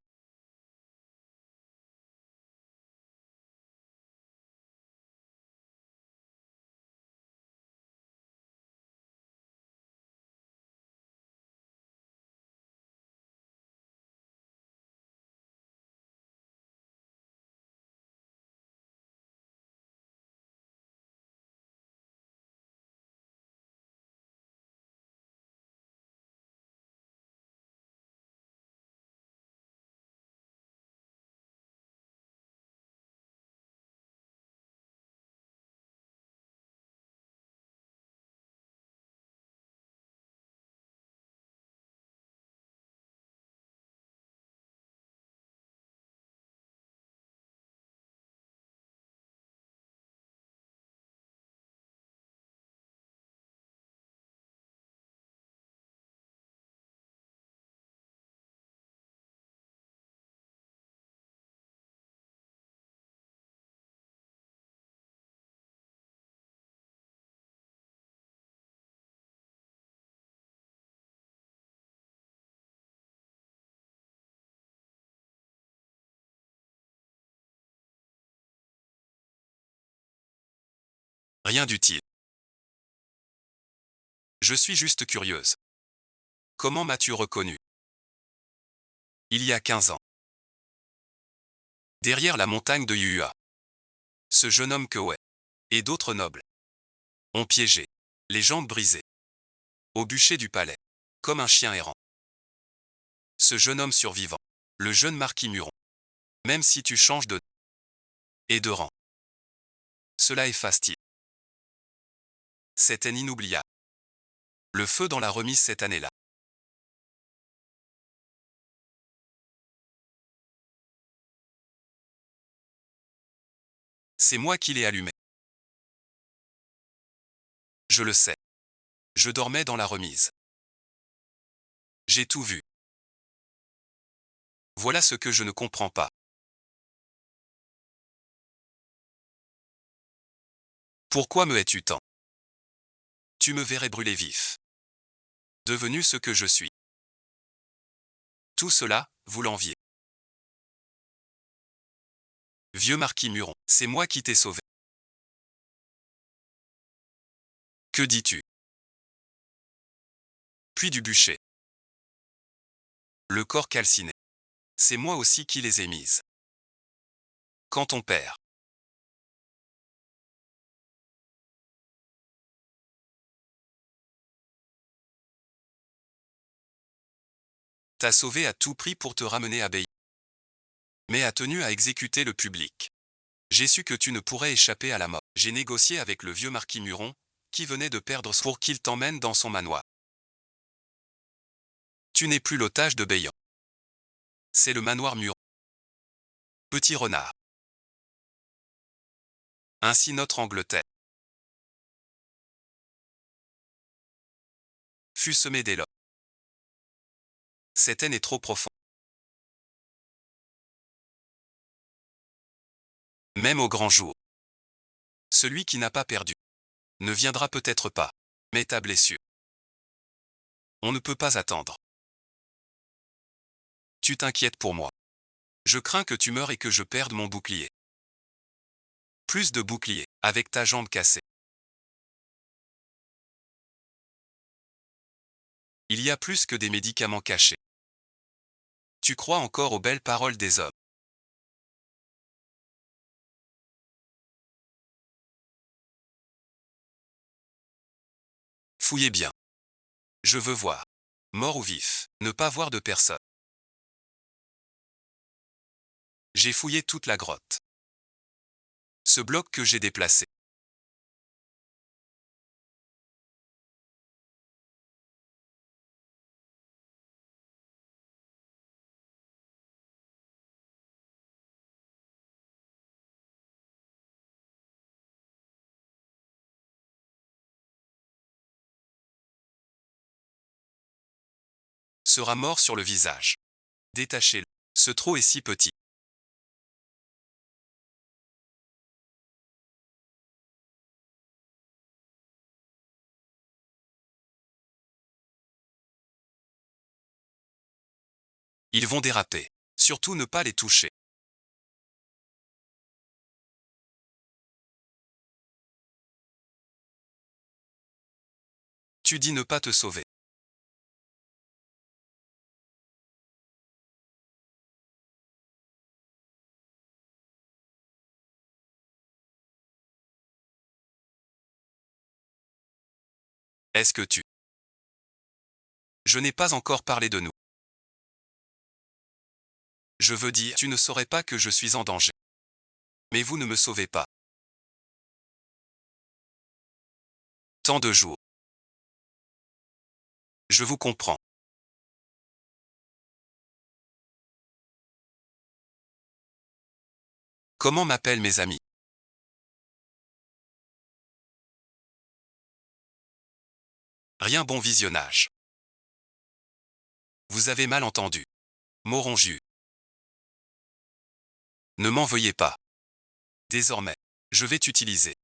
Rien d'utile. Je suis juste curieuse. Comment m'as-tu reconnu? Il y a 15 ans. Derrière la montagne de Yuhua. Ce jeune homme que ouais. Et d'autres nobles. Ont piégé. Les jambes brisées. Au bûcher du palais. Comme un chien errant. Ce jeune homme survivant. Le jeune marquis Muron. Même si tu changes de. Et de rang. Cela est fastidieux. C'était inoubliable. Le feu dans la remise cette année-là. C'est moi qui l'ai allumé. Je le sais. Je dormais dans la remise. J'ai tout vu. Voilà ce que je ne comprends pas. Pourquoi me hais-tu tant? Tu me verrais brûler vif. Devenu ce que je suis. Tout cela, vous l'enviez. Vieux marquis Muron, c'est moi qui t'ai sauvé. Que dis-tu? puis du bûcher. Le corps calciné. C'est moi aussi qui les ai mises. Quand on perd. T'as sauvé à tout prix pour te ramener à Bay. Mais a tenu à exécuter le public. J'ai su que tu ne pourrais échapper à la mort. J'ai négocié avec le vieux marquis Muron, qui venait de perdre pour qu'il t'emmène dans son manoir. Tu n'es plus l'otage de Bayan. C'est le manoir Muron. Petit renard. Ainsi notre Angleterre fut semée d'éloges. Cette haine est trop profonde. Même au grand jour. Celui qui n'a pas perdu ne viendra peut-être pas, mais ta blessure. On ne peut pas attendre. Tu t'inquiètes pour moi. Je crains que tu meures et que je perde mon bouclier. Plus de bouclier, avec ta jambe cassée. Il y a plus que des médicaments cachés. Tu crois encore aux belles paroles des hommes. Fouillez bien. Je veux voir. Mort ou vif, ne pas voir de personne. J'ai fouillé toute la grotte. Ce bloc que j'ai déplacé. Sera mort sur le visage. Détachez-le. Ce trou est si petit. Ils vont déraper. Surtout ne pas les toucher. Tu dis ne pas te sauver. Est-ce que tu... Je n'ai pas encore parlé de nous. Je veux dire, tu ne saurais pas que je suis en danger. Mais vous ne me sauvez pas. Tant de jours. Je vous comprends. Comment m'appellent mes amis? Rien bon visionnage. Vous avez mal entendu. Moronju. Ne m'en veuillez pas. Désormais, je vais t'utiliser.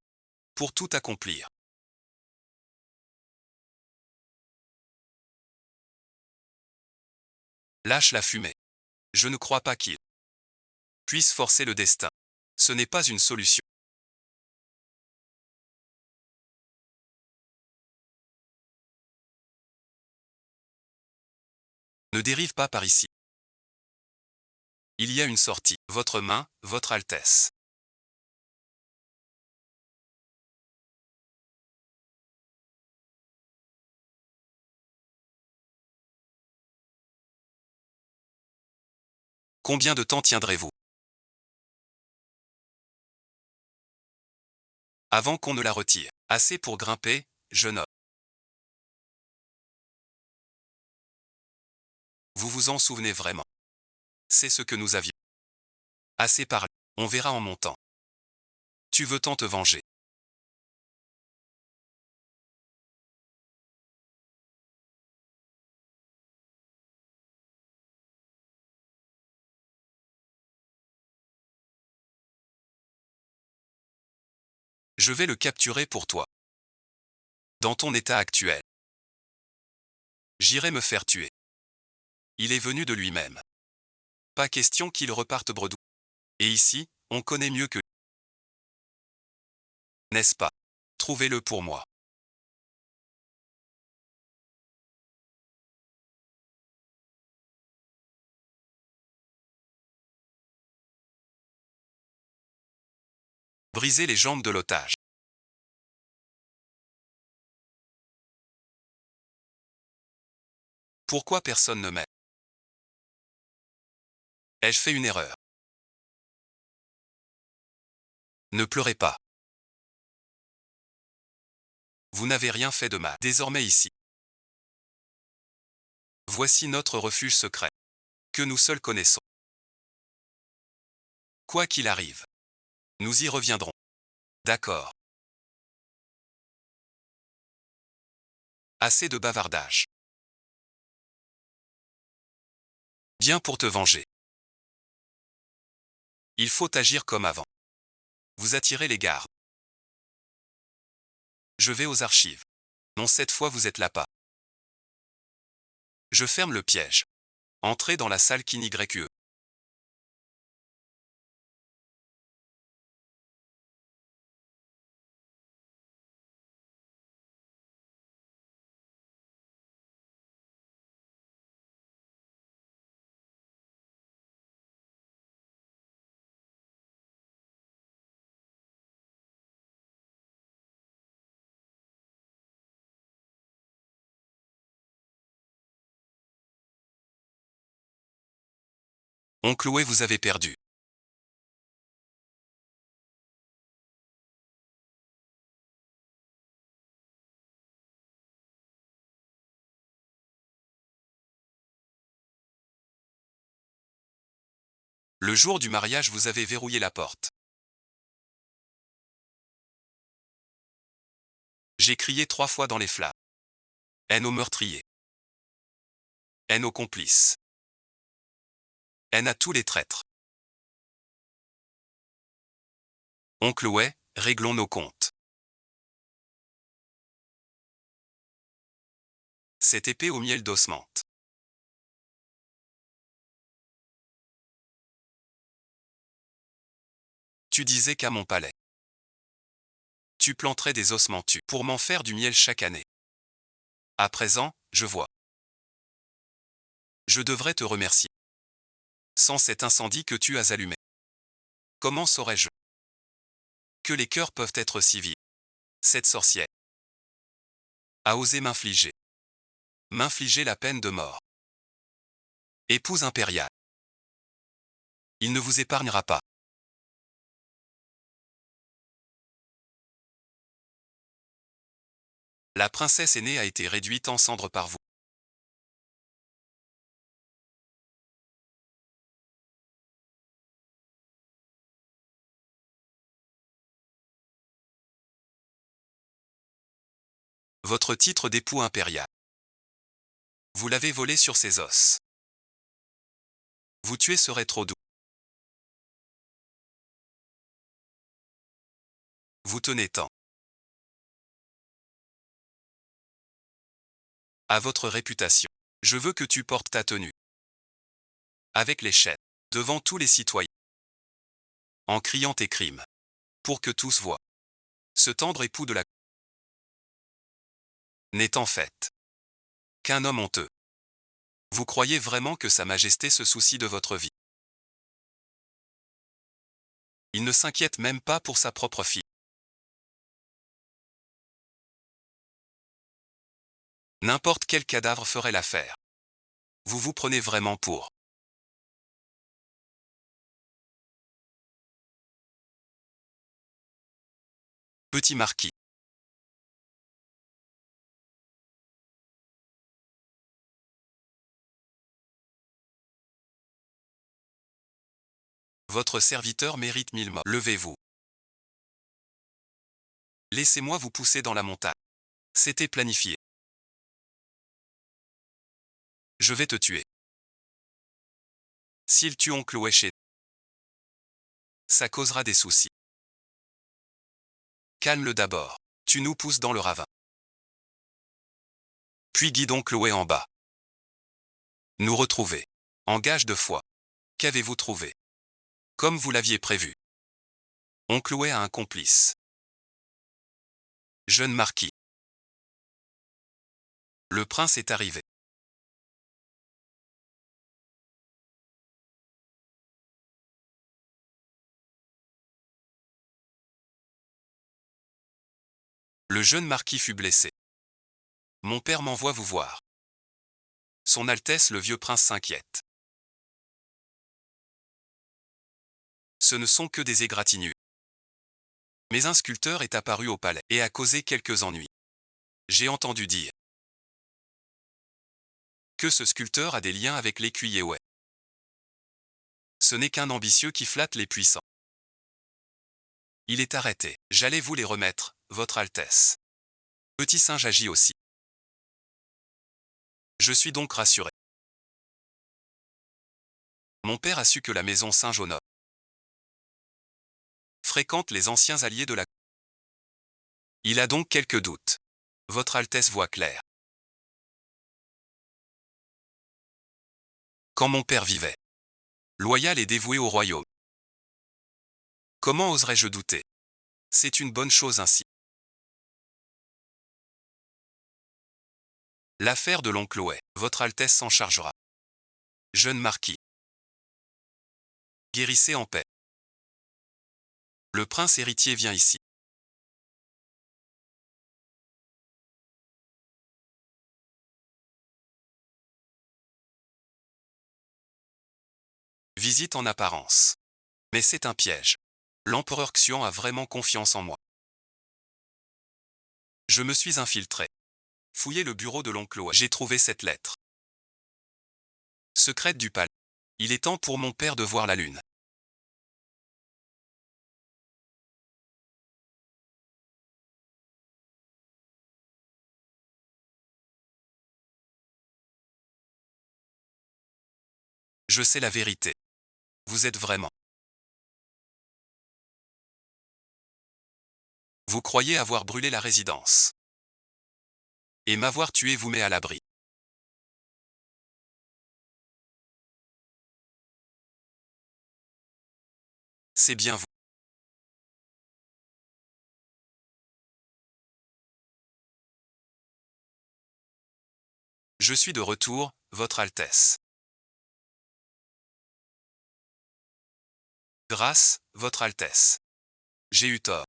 Pour tout accomplir. Lâche la fumée. Je ne crois pas qu'il puisse forcer le destin. Ce n'est pas une solution. Ne dérive pas par ici. Il y a une sortie. Votre main, votre Altesse. Combien de temps tiendrez-vous? Avant qu'on ne la retire. Assez pour grimper, jeune homme. Vous vous en souvenez vraiment. C'est ce que nous avions. Assez parlé. On verra en montant. Tu veux tant te venger. Je vais le capturer pour toi. Dans ton état actuel. J'irai me faire tuer. Il est venu de lui-même. Pas question qu'il reparte bredou. Et ici, on connaît mieux que... N'est-ce pas? Trouvez-le pour moi. Briser les jambes de l'otage. Pourquoi personne ne m'aide? Ai-je fait une erreur? Ne pleurez pas. Vous n'avez rien fait de mal. Désormais ici. Voici notre refuge secret, que nous seuls connaissons. Quoi qu'il arrive, nous y reviendrons. D'accord. Assez de bavardage. Viens pour te venger. Il faut agir comme avant. Vous attirez les gardes. Je vais aux archives. Non, cette fois vous êtes là pas. Je ferme le piège. Entrez dans la salle KINYE. Oncle Oe, vous avez perdu. Le jour du mariage, vous avez verrouillé la porte. J'ai crié 3 fois dans les flammes. Haine aux meurtriers. Haine aux complices. Haine à tous les traîtres. Oncle Oe, réglons nos comptes. Cette épée au miel d'osmente. Tu disais qu'à mon palais, tu planterais des osmentus pour m'en faire du miel chaque année. À présent, je vois. Je devrais te remercier. Sans cet incendie que tu as allumé, comment saurais-je que les cœurs peuvent être si vils? Cette sorcière a osé m'infliger la peine de mort. Épouse impériale, il ne vous épargnera pas. La princesse aînée a été réduite en cendres par vous. Votre titre d'époux impérial, vous l'avez volé sur ses os. Vous tuer serait trop doux. Vous tenez tant à votre réputation. Je veux que tu portes ta tenue, avec les chaînes, devant tous les citoyens, en criant tes crimes, pour que tous voient. Ce tendre époux de la n'est en fait qu'un homme honteux. Vous croyez vraiment que Sa Majesté se soucie de votre vie? Il ne s'inquiète même pas pour sa propre fille. N'importe quel cadavre ferait l'affaire. Vous vous prenez vraiment pour petit marquis. Votre serviteur mérite 1000 morts. Levez-vous. Laissez-moi vous pousser dans la montagne. C'était planifié. Je vais te tuer. S'il tue oncle Oe chez ça causera des soucis. Calme-le d'abord. Tu nous pousses dans le ravin. Puis guide oncle Oe en bas. Nous retrouver. En gage de foi. Qu'avez-vous trouvé? Comme vous l'aviez prévu. Oncle Oe a un complice. Jeune marquis. Le prince est arrivé. Le jeune marquis fut blessé. Mon père m'envoie vous voir. Son Altesse le vieux prince s'inquiète. Ce ne sont que des égratignures. Mais un sculpteur est apparu au palais et a causé quelques ennuis. J'ai entendu dire que ce sculpteur a des liens avec l'écuyer Wei. Ce n'est qu'un ambitieux qui flatte les puissants. Il est arrêté. J'allais vous les remettre, votre Altesse. Petit singe agit aussi. Je suis donc rassuré. Mon père a su que la maison Saint-Jaunot fréquente les anciens alliés de la... Il a donc quelques doutes. Votre Altesse voit clair. Quand mon père vivait, loyal et dévoué au royaume. Comment oserais-je douter? C'est une bonne chose ainsi. L'affaire de l'oncle Wei, votre Altesse s'en chargera. Jeune marquis. Guérissez en paix. Le prince héritier vient ici. Visite en apparence. Mais c'est un piège. L'empereur Xian a vraiment confiance en moi. Je me suis infiltré. Fouillez le bureau de l'oncle Wei. J'ai trouvé cette lettre. Secrète du palais. Il est temps pour mon père de voir la lune. Je sais la vérité. Vous êtes vraiment. Vous croyez avoir brûlé la résidence. Et m'avoir tué vous met à l'abri. C'est bien vous. Je suis de retour, votre Altesse. Grâce, votre Altesse. J'ai eu tort.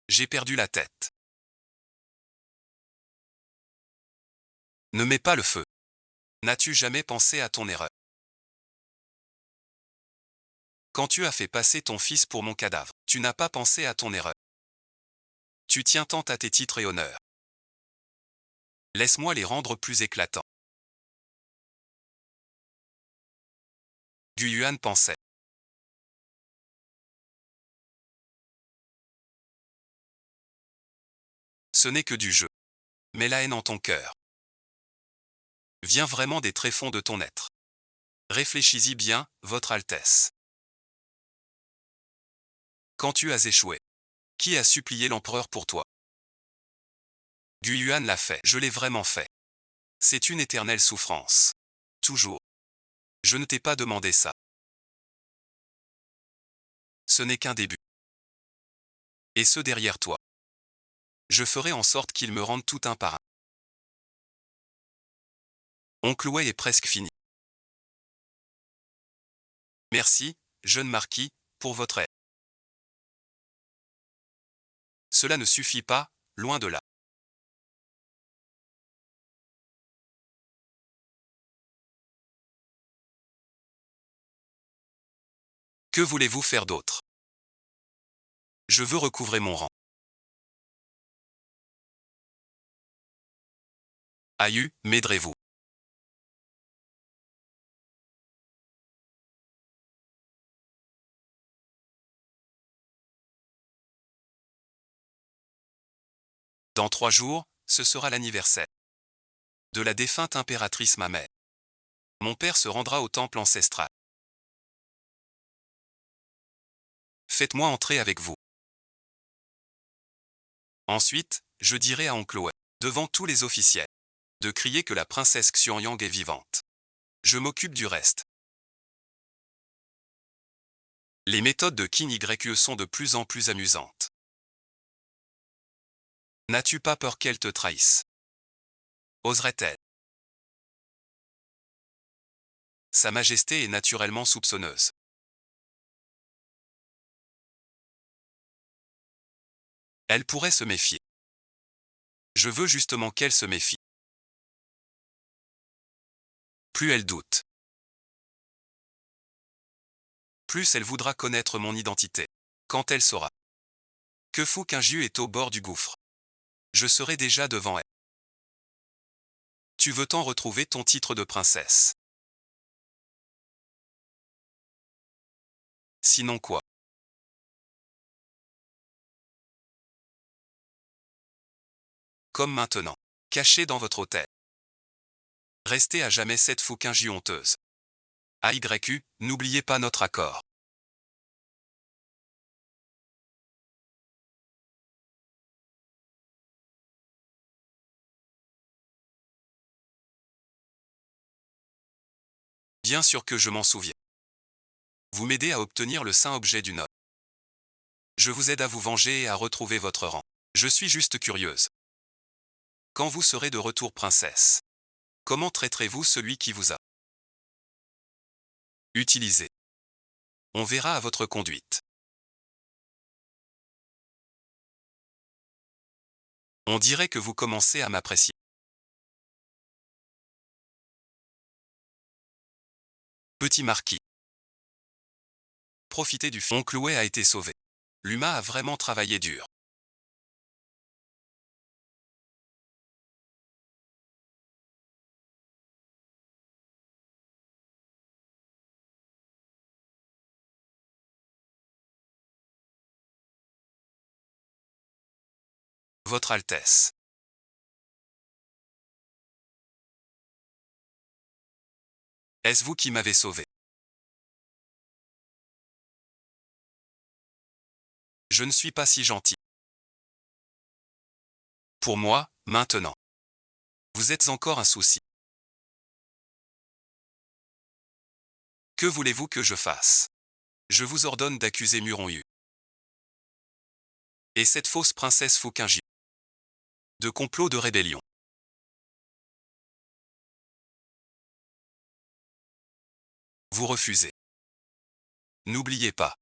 J'ai perdu la tête. Ne mets pas le feu. N'as-tu jamais pensé à ton erreur? Quand tu as fait passer ton fils pour mon cadavre, tu n'as pas pensé à ton erreur. Tu tiens tant à tes titres et honneurs. Laisse-moi les rendre plus éclatants. Gu Yuan pensait. Ce n'est que du jeu. Mets la haine en ton cœur. Vient vraiment des tréfonds de ton être. Réfléchis-y bien, votre Altesse. Quand tu as échoué, qui a supplié l'empereur pour toi? Gu Yuan l'a fait, je l'ai vraiment fait. C'est une éternelle souffrance. Toujours. Je ne t'ai pas demandé ça. Ce n'est qu'un début. Et ceux derrière toi. Je ferai en sorte qu'ils me rendent tout un par un. Oncle Wei est presque fini. Merci, jeune marquis, pour votre aide. Cela ne suffit pas, loin de là. Que voulez-vous faire d'autre? Je veux recouvrer mon rang. Aïe, m'aiderez-vous? Dans 3 jours, ce sera l'anniversaire de la défunte impératrice ma mère. Mon père se rendra au temple ancestral. Faites-moi entrer avec vous. Ensuite, je dirai à oncle Wei, devant tous les officiels, de crier que la princesse Xianyang est vivante. Je m'occupe du reste. Les méthodes de Qin Yue sont de plus en plus amusantes. N'as-tu pas peur qu'elle te trahisse? Oserait-elle? Sa Majesté est naturellement soupçonneuse. Elle pourrait se méfier. Je veux justement qu'elle se méfie. Plus elle doute, plus elle voudra connaître mon identité. Quand elle saura que Fu Qingyu est au bord du gouffre, je serai déjà devant elle. Tu veux tant retrouver ton titre de princesse. Sinon quoi? Comme maintenant. Caché dans votre hôtel. Restez à jamais cette Fu Qingyu honteuse. AYU, n'oubliez pas notre accord. Bien sûr que je m'en souviens. Vous m'aidez à obtenir le saint objet du noble. Je vous aide à vous venger et à retrouver votre rang. Je suis juste curieuse. Quand vous serez de retour princesse, comment traiterez-vous celui qui vous a utilisé? On verra à votre conduite. On dirait que vous commencez à m'apprécier. Petit marquis. Profitez du fait. Oncle Wei a été sauvé. Luma a vraiment travaillé dur. Votre Altesse. Est-ce vous qui m'avez sauvé? Je ne suis pas si gentil. Pour moi, maintenant. Vous êtes encore un souci. Que voulez-vous que je fasse? Je vous ordonne d'accuser Muronyu et cette fausse princesse Fu Qingyu de complot de rébellion. Vous refusez. N'oubliez pas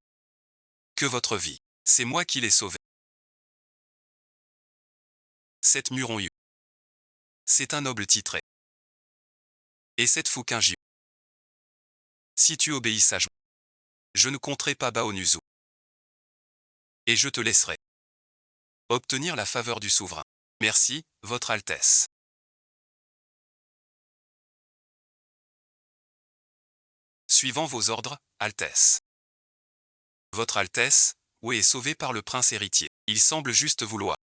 que votre vie, c'est moi qui l'ai sauvée. Cette Muronyu, c'est un noble titré. Et cette Fu Qingyu, si tu obéis sagement, je ne compterai pas Baonuzu. Et je te laisserai obtenir la faveur du souverain. Merci, Votre Altesse. Suivant vos ordres, Altesse. Votre Altesse, Wei est sauvé par le prince héritier. Il semble juste vouloir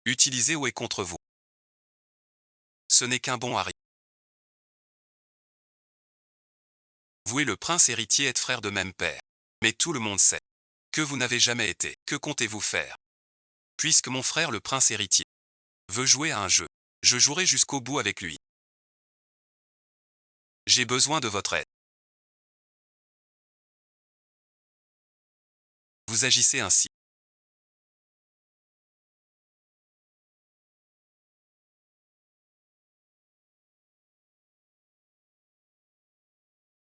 utiliser Wei contre vous. Ce n'est qu'un bon Harry. Vous et le prince héritier êtes frères de même père. Mais tout le monde sait que vous n'avez jamais été. Que comptez-vous faire? Puisque mon frère le prince héritier veut jouer à un jeu, je jouerai jusqu'au bout avec lui. J'ai besoin de votre aide. Vous agissez ainsi.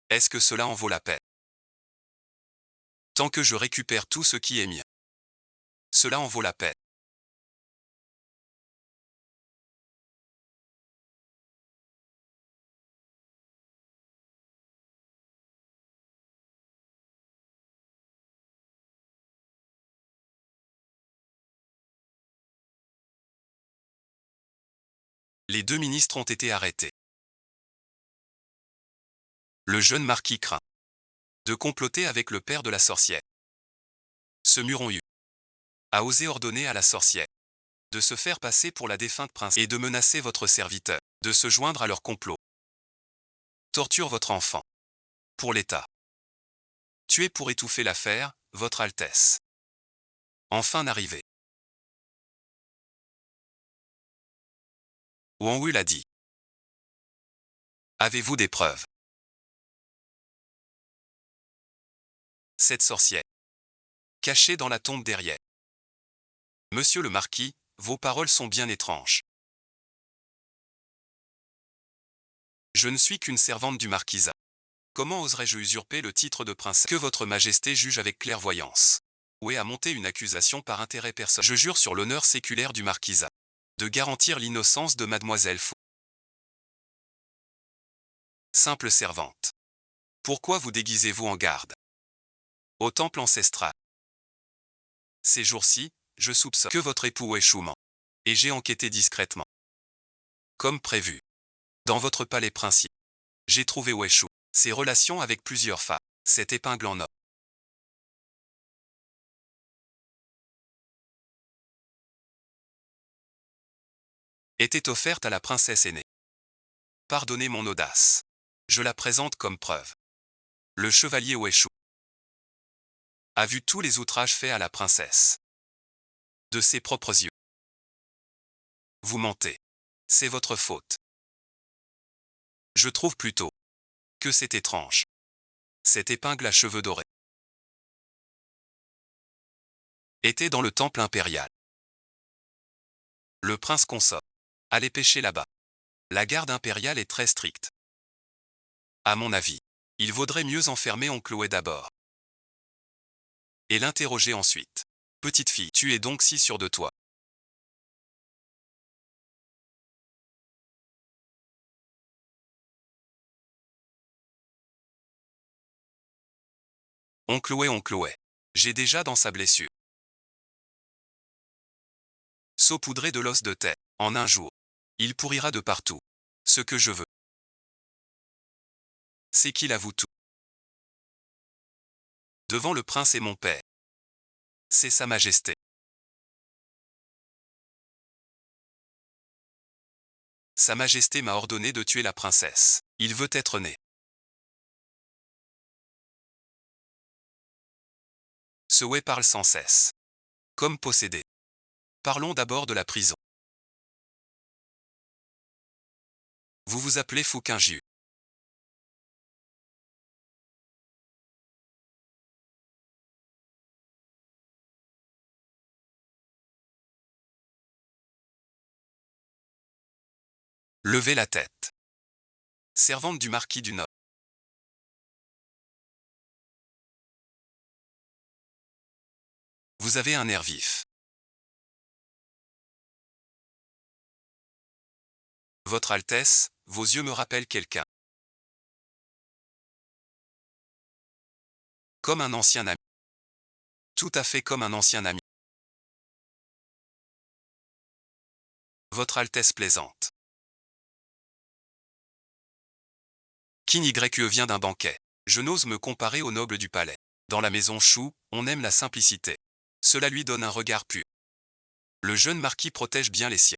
Est-ce que cela en vaut la peine? Tant que je récupère tout ce qui est mien, cela en vaut la peine. Les deux ministres ont été arrêtés. Le jeune marquis craint de comploter avec le père de la sorcière. Ce Muronyu a osé ordonner à la sorcière de se faire passer pour la défunte princesse et de menacer votre serviteur de se joindre à leur complot. Torture votre enfant. Pour l'État. Tuer pour étouffer l'affaire, Votre Altesse. Enfin arrivé. Wang Wu l'a dit. Avez-vous des preuves? Cette sorcière, cachée dans la tombe derrière. Monsieur le marquis, vos paroles sont bien étranges. Je ne suis qu'une servante du marquisat. Comment oserais-je usurper le titre de princesse? Que votre majesté juge avec clairvoyance. Wei a monté une accusation par intérêt personnel. Je jure sur l'honneur séculaire du marquisat de garantir l'innocence de mademoiselle Fou. Simple servante. Pourquoi vous déguisez-vous en garde au temple ancestral? Ces jours-ci, je soupçonne que votre époux Wei ment. Et j'ai enquêté discrètement. Comme prévu. Dans votre palais principal, j'ai trouvé Wei Shu. Ses relations avec plusieurs femmes. Cette épingle en or était offerte à la princesse aînée. Pardonnez mon audace. Je la présente comme preuve. Le chevalier Wei Shu a vu tous les outrages faits à la princesse. De ses propres yeux. Vous mentez. C'est votre faute. Je trouve plutôt que c'est étrange. Cette épingle à cheveux dorés était dans le temple impérial. Le prince consort. Allez pêcher là-bas. La garde impériale est très stricte. À mon avis, il vaudrait mieux enfermer oncle Wei d'abord. Et l'interroger ensuite. Petite fille, tu es donc si sûre de toi. Oncle Wei. J'ai déjà dans sa blessure saupoudré de l'os de tête. En un jour, il pourrira de partout. Ce que je veux, c'est qu'il avoue tout. Devant le prince et mon père. C'est sa majesté. Sa majesté m'a ordonné de tuer la princesse. Il veut être né. Ce Wei parle sans cesse. Comme possédé. Parlons d'abord de la prison. Vous vous appelez Fuqingjiu. Levez la tête. Servante du marquis du Nord. Vous avez un air vif. Votre Altesse, vos yeux me rappellent quelqu'un. Comme un ancien ami. Tout à fait comme un ancien ami. Votre Altesse plaisante. Qin Yue vient d'un banquet. Je n'ose me comparer aux nobles du palais. Dans la maison Shu, on aime la simplicité. Cela lui donne un regard pur. Le jeune marquis protège bien les siens.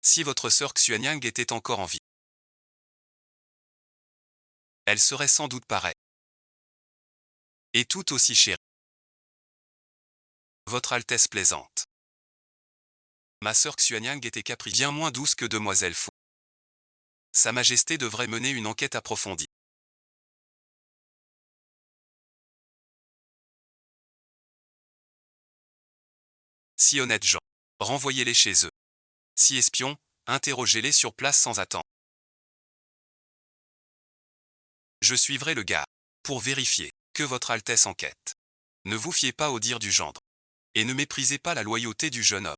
Si votre sœur Xuanyang était encore en vie, elle serait sans doute pareille. Et tout aussi chérie. Votre Altesse plaisante. Ma sœur Xuanyang était capricieuse, bien moins douce que demoiselle Fu. Sa Majesté devrait mener une enquête approfondie. Si honnêtes gens, renvoyez-les chez eux. Si espions, interrogez-les sur place sans attendre. Je suivrai le gars, pour vérifier que votre Altesse enquête. Ne vous fiez pas au dire du gendre. Et ne méprisez pas la loyauté du jeune homme.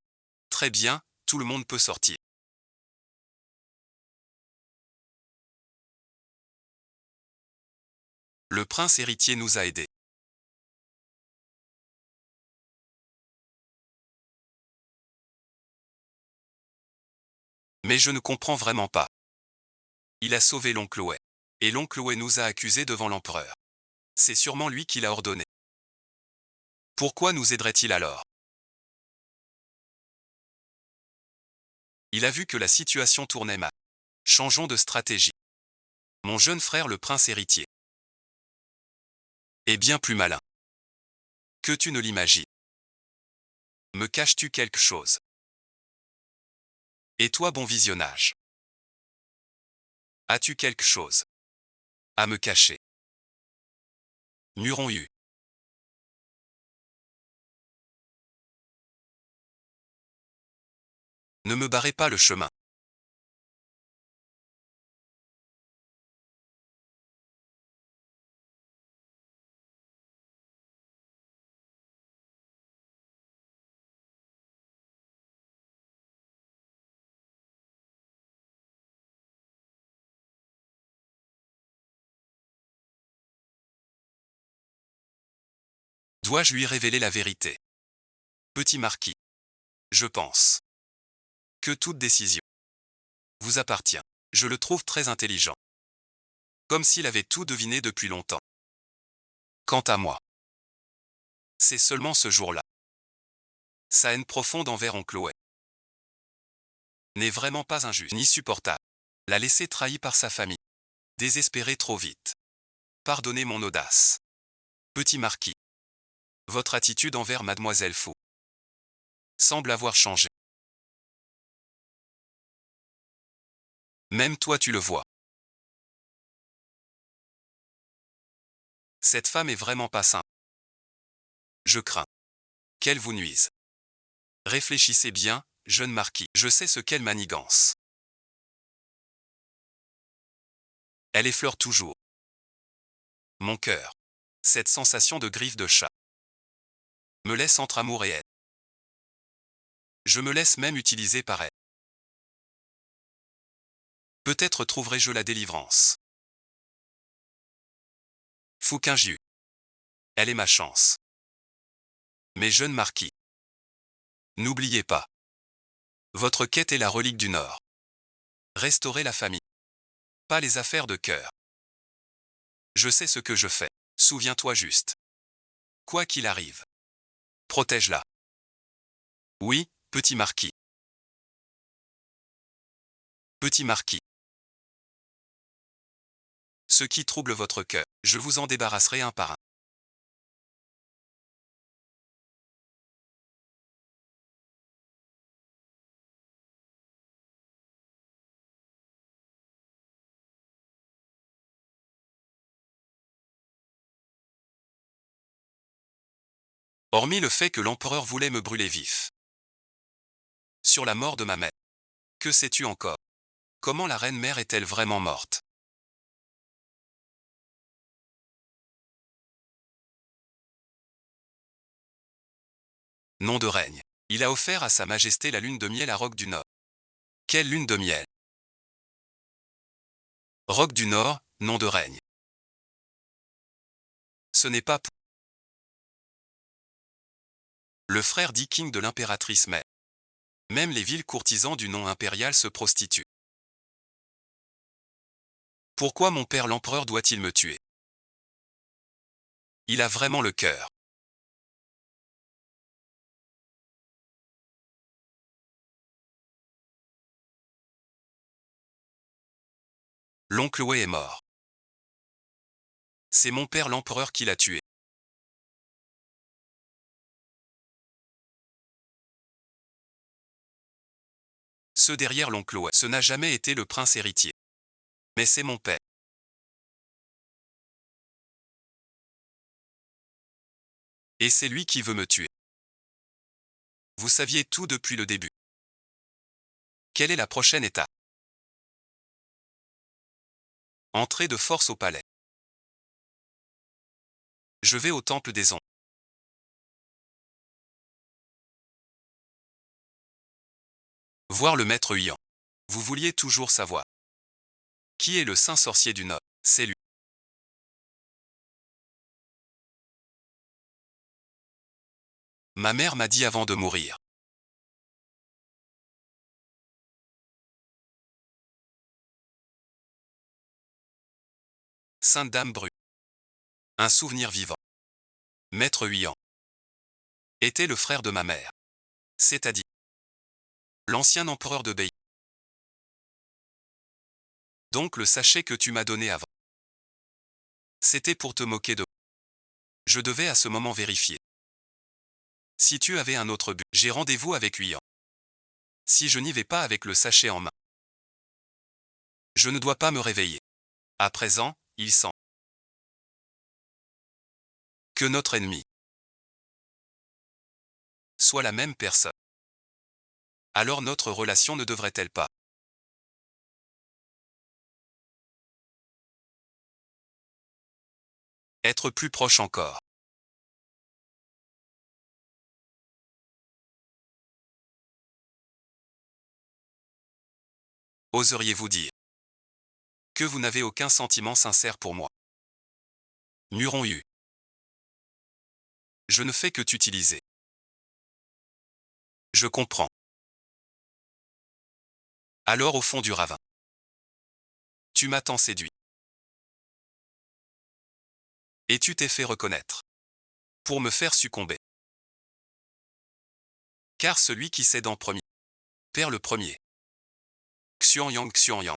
Très bien, tout le monde peut sortir. Le prince héritier nous a aidés. Mais je ne comprends vraiment pas. Il a sauvé l'oncle Wei. Et l'oncle Wei nous a accusés devant l'empereur. C'est sûrement lui qui l'a ordonné. Pourquoi nous aiderait-il alors? Il a vu que la situation tournait mal. Changeons de stratégie. Mon jeune frère le prince héritier est bien plus malin que tu ne l'imagines. Me caches-tu quelque chose? Et toi bon visionnage. As-tu quelque chose à me cacher? Muron Yu. Ne me barrez pas le chemin. Dois-je lui révéler la vérité? Petit marquis. Je pense que toute décision vous appartient. Je le trouve très intelligent. Comme s'il avait tout deviné depuis longtemps. Quant à moi, c'est seulement ce jour-là. Sa haine profonde envers oncle Chloé n'est vraiment pas injuste ni supportable. La laisser trahie par sa famille. Désespéré trop vite. Pardonnez mon audace. Petit marquis. Votre attitude envers mademoiselle Fou semble avoir changé. Même toi tu le vois. Cette femme est vraiment pas simple. Je crains qu'elle vous nuise. Réfléchissez bien, jeune marquis. Je sais ce qu'elle manigance. Elle effleure toujours mon cœur. Cette sensation de griffe de chat me laisse entre amour et haine. Je me laisse même utiliser par elle. Peut-être trouverai-je la délivrance. Fouquin-Jiu. Elle est ma chance. Mais jeune marquis, n'oubliez pas. Votre quête est la relique du Nord. Restaurer la famille. Pas les affaires de cœur. Je sais ce que je fais. Souviens-toi juste. Quoi qu'il arrive. Protège-la. Oui, petit marquis. Petit marquis. Ce qui trouble votre cœur, je vous en débarrasserai un par un. Hormis le fait que l'empereur voulait me brûler vif. Sur la mort de ma mère. Que sais-tu encore? Comment la reine mère est-elle vraiment morte? Nom de règne. Il a offert à sa majesté la lune de miel à Roc du Nord. Quelle lune de miel? Roc du Nord, nom de règne. Ce n'est pas le frère dit King de l'impératrice mère. Même les villes courtisans du nom impérial se prostituent. Pourquoi mon père l'empereur doit-il me tuer? Il a vraiment le cœur. L'oncle Wei est mort. C'est mon père l'empereur qui l'a tué. Ceux derrière l'oncle Wei, ce n'a jamais été le prince héritier. Mais c'est mon père. Et c'est lui qui veut me tuer. Vous saviez tout depuis le début. Quelle est la prochaine étape? Entrer de force au palais. Je vais au temple des ombres. Voir le maître Huyan. Vous vouliez toujours savoir. Qui est le saint sorcier du Nord? C'est lui. Ma mère m'a dit avant de mourir. Sainte Dame Bru. Un souvenir vivant. Maître Huyan était le frère de ma mère. C'est-à-dire l'ancien empereur de Bei. Donc le sachet que tu m'as donné avant. C'était pour te moquer de moi. Je devais à ce moment vérifier. Si tu avais un autre but, j'ai rendez-vous avec Huyan. Si je n'y vais pas avec le sachet en main, je ne dois pas me réveiller. À présent, il sent que notre ennemi soit la même personne. Alors notre relation ne devrait-elle pas être plus proche encore? Oseriez-vous dire que vous n'avez aucun sentiment sincère pour moi? Muron Hu. Je ne fais que t'utiliser. Je comprends. Alors au fond du ravin. Tu m'as tant séduit. Et tu t'es fait reconnaître. Pour me faire succomber. Car celui qui cède en premier perd le premier. Xiong Yang.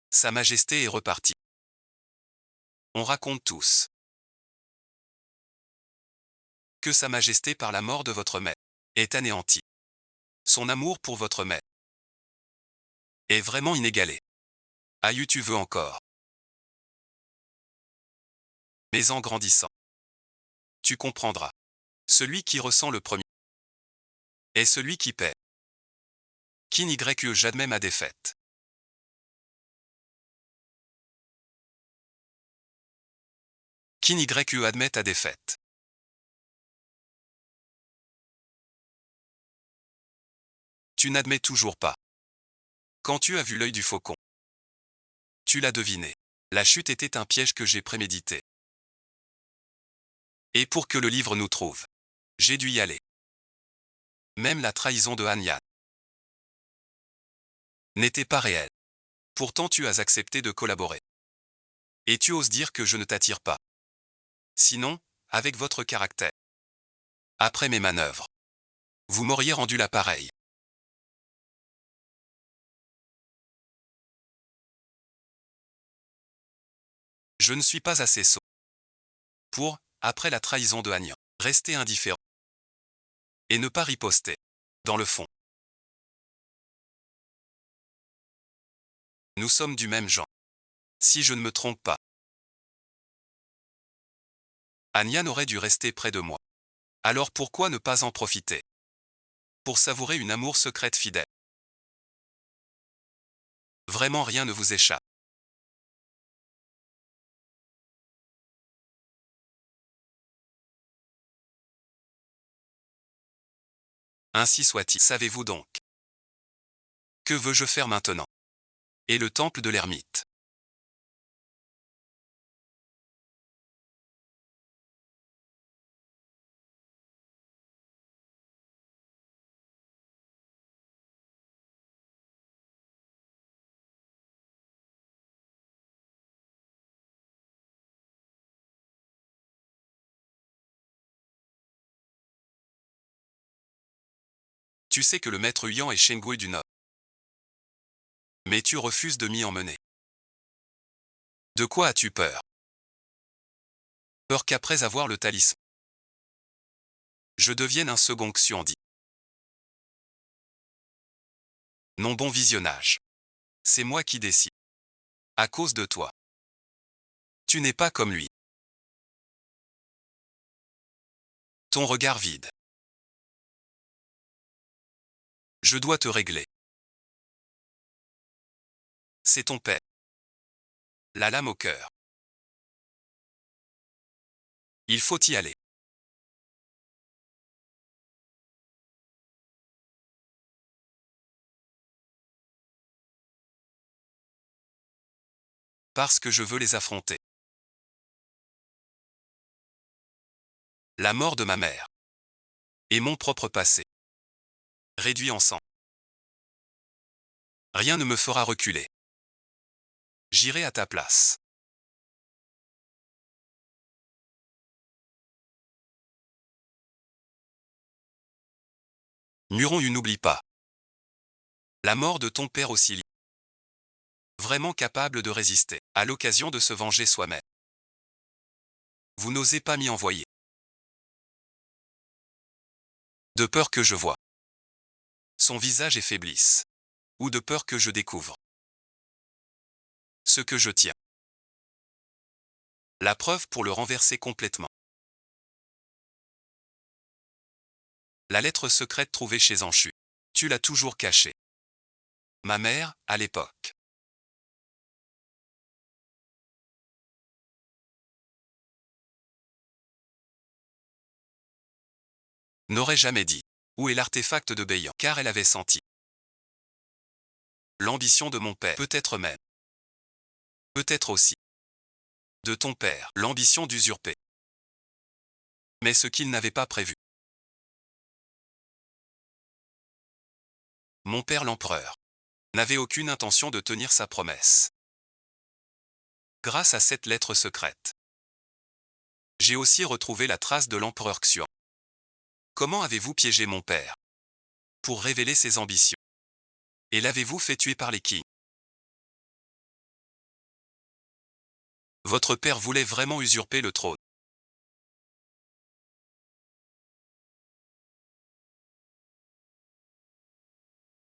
Sa Majesté est repartie. On raconte tous que Sa Majesté par la mort de votre maître est anéantie. Son amour pour votre maître est vraiment inégalé. Aïe tu veux encore. Mais en grandissant, tu comprendras. Celui qui ressent le premier est celui qui paie. Qui n'y que j'admets ma défaite. Qui n'y que admet ta défaite. Tu n'admets toujours pas. Quand tu as vu l'œil du faucon, tu l'as deviné. La chute était un piège que j'ai prémédité. Et pour que le livre nous trouve, j'ai dû y aller. Même la trahison de Han Yan n'était pas réelle. Pourtant tu as accepté de collaborer. Et tu oses dire que je ne t'attire pas. Sinon, avec votre caractère, après mes manœuvres, vous m'auriez rendu l'appareil. Je ne suis pas assez sot pour, après la trahison de Han Yan, rester indifférent. Et ne pas riposter. Dans le fond, nous sommes du même genre. Si je ne me trompe pas. Han Yan aurait dû rester près de moi. Alors pourquoi ne pas en profiter? Pour savourer une amour secrète fidèle. Vraiment rien ne vous échappe. Ainsi soit-il. Savez-vous donc? Que veux-je faire maintenant? Et le temple de l'ermite. Tu sais que le maître Huyan est Shengui du Nord. Mais tu refuses de m'y emmener. De quoi as-tu peur? Peur qu'après avoir le talisman, je devienne un second Xuandi. Non, bon visionnage. C'est moi qui décide. À cause de toi. Tu n'es pas comme lui. Ton regard vide. Je dois te régler. C'est ton père. La lame au cœur. Il faut y aller. Parce que je veux les affronter. La mort de ma mère. Et mon propre passé. Réduit en sang. Rien ne me fera reculer. J'irai à ta place. Muron Yu n'oublie pas. La mort de ton père aussi. Vraiment capable de résister, à l'occasion de se venger soi-même. Vous n'osez pas m'y envoyer. De peur que je voie son visage et faiblisse. Ou de peur que je découvre ce que je tiens. La preuve pour le renverser complètement. La lettre secrète trouvée chez Anchu. Tu l'as toujours cachée. Ma mère, à l'époque. n'aurait jamais dit. Où est l'artefact de Beiyan? Car elle avait senti l'ambition de mon père, peut-être même, peut-être aussi, de ton père, l'ambition d'usurper. Mais ce qu'il n'avait pas prévu. Mon père l'empereur n'avait aucune intention de tenir sa promesse. Grâce à cette lettre secrète, j'ai aussi retrouvé la trace de l'empereur Xuan. Comment avez-vous piégé mon père pour révéler ses ambitions? Et l'avez-vous fait tuer par les Qing? Votre père voulait vraiment usurper le trône.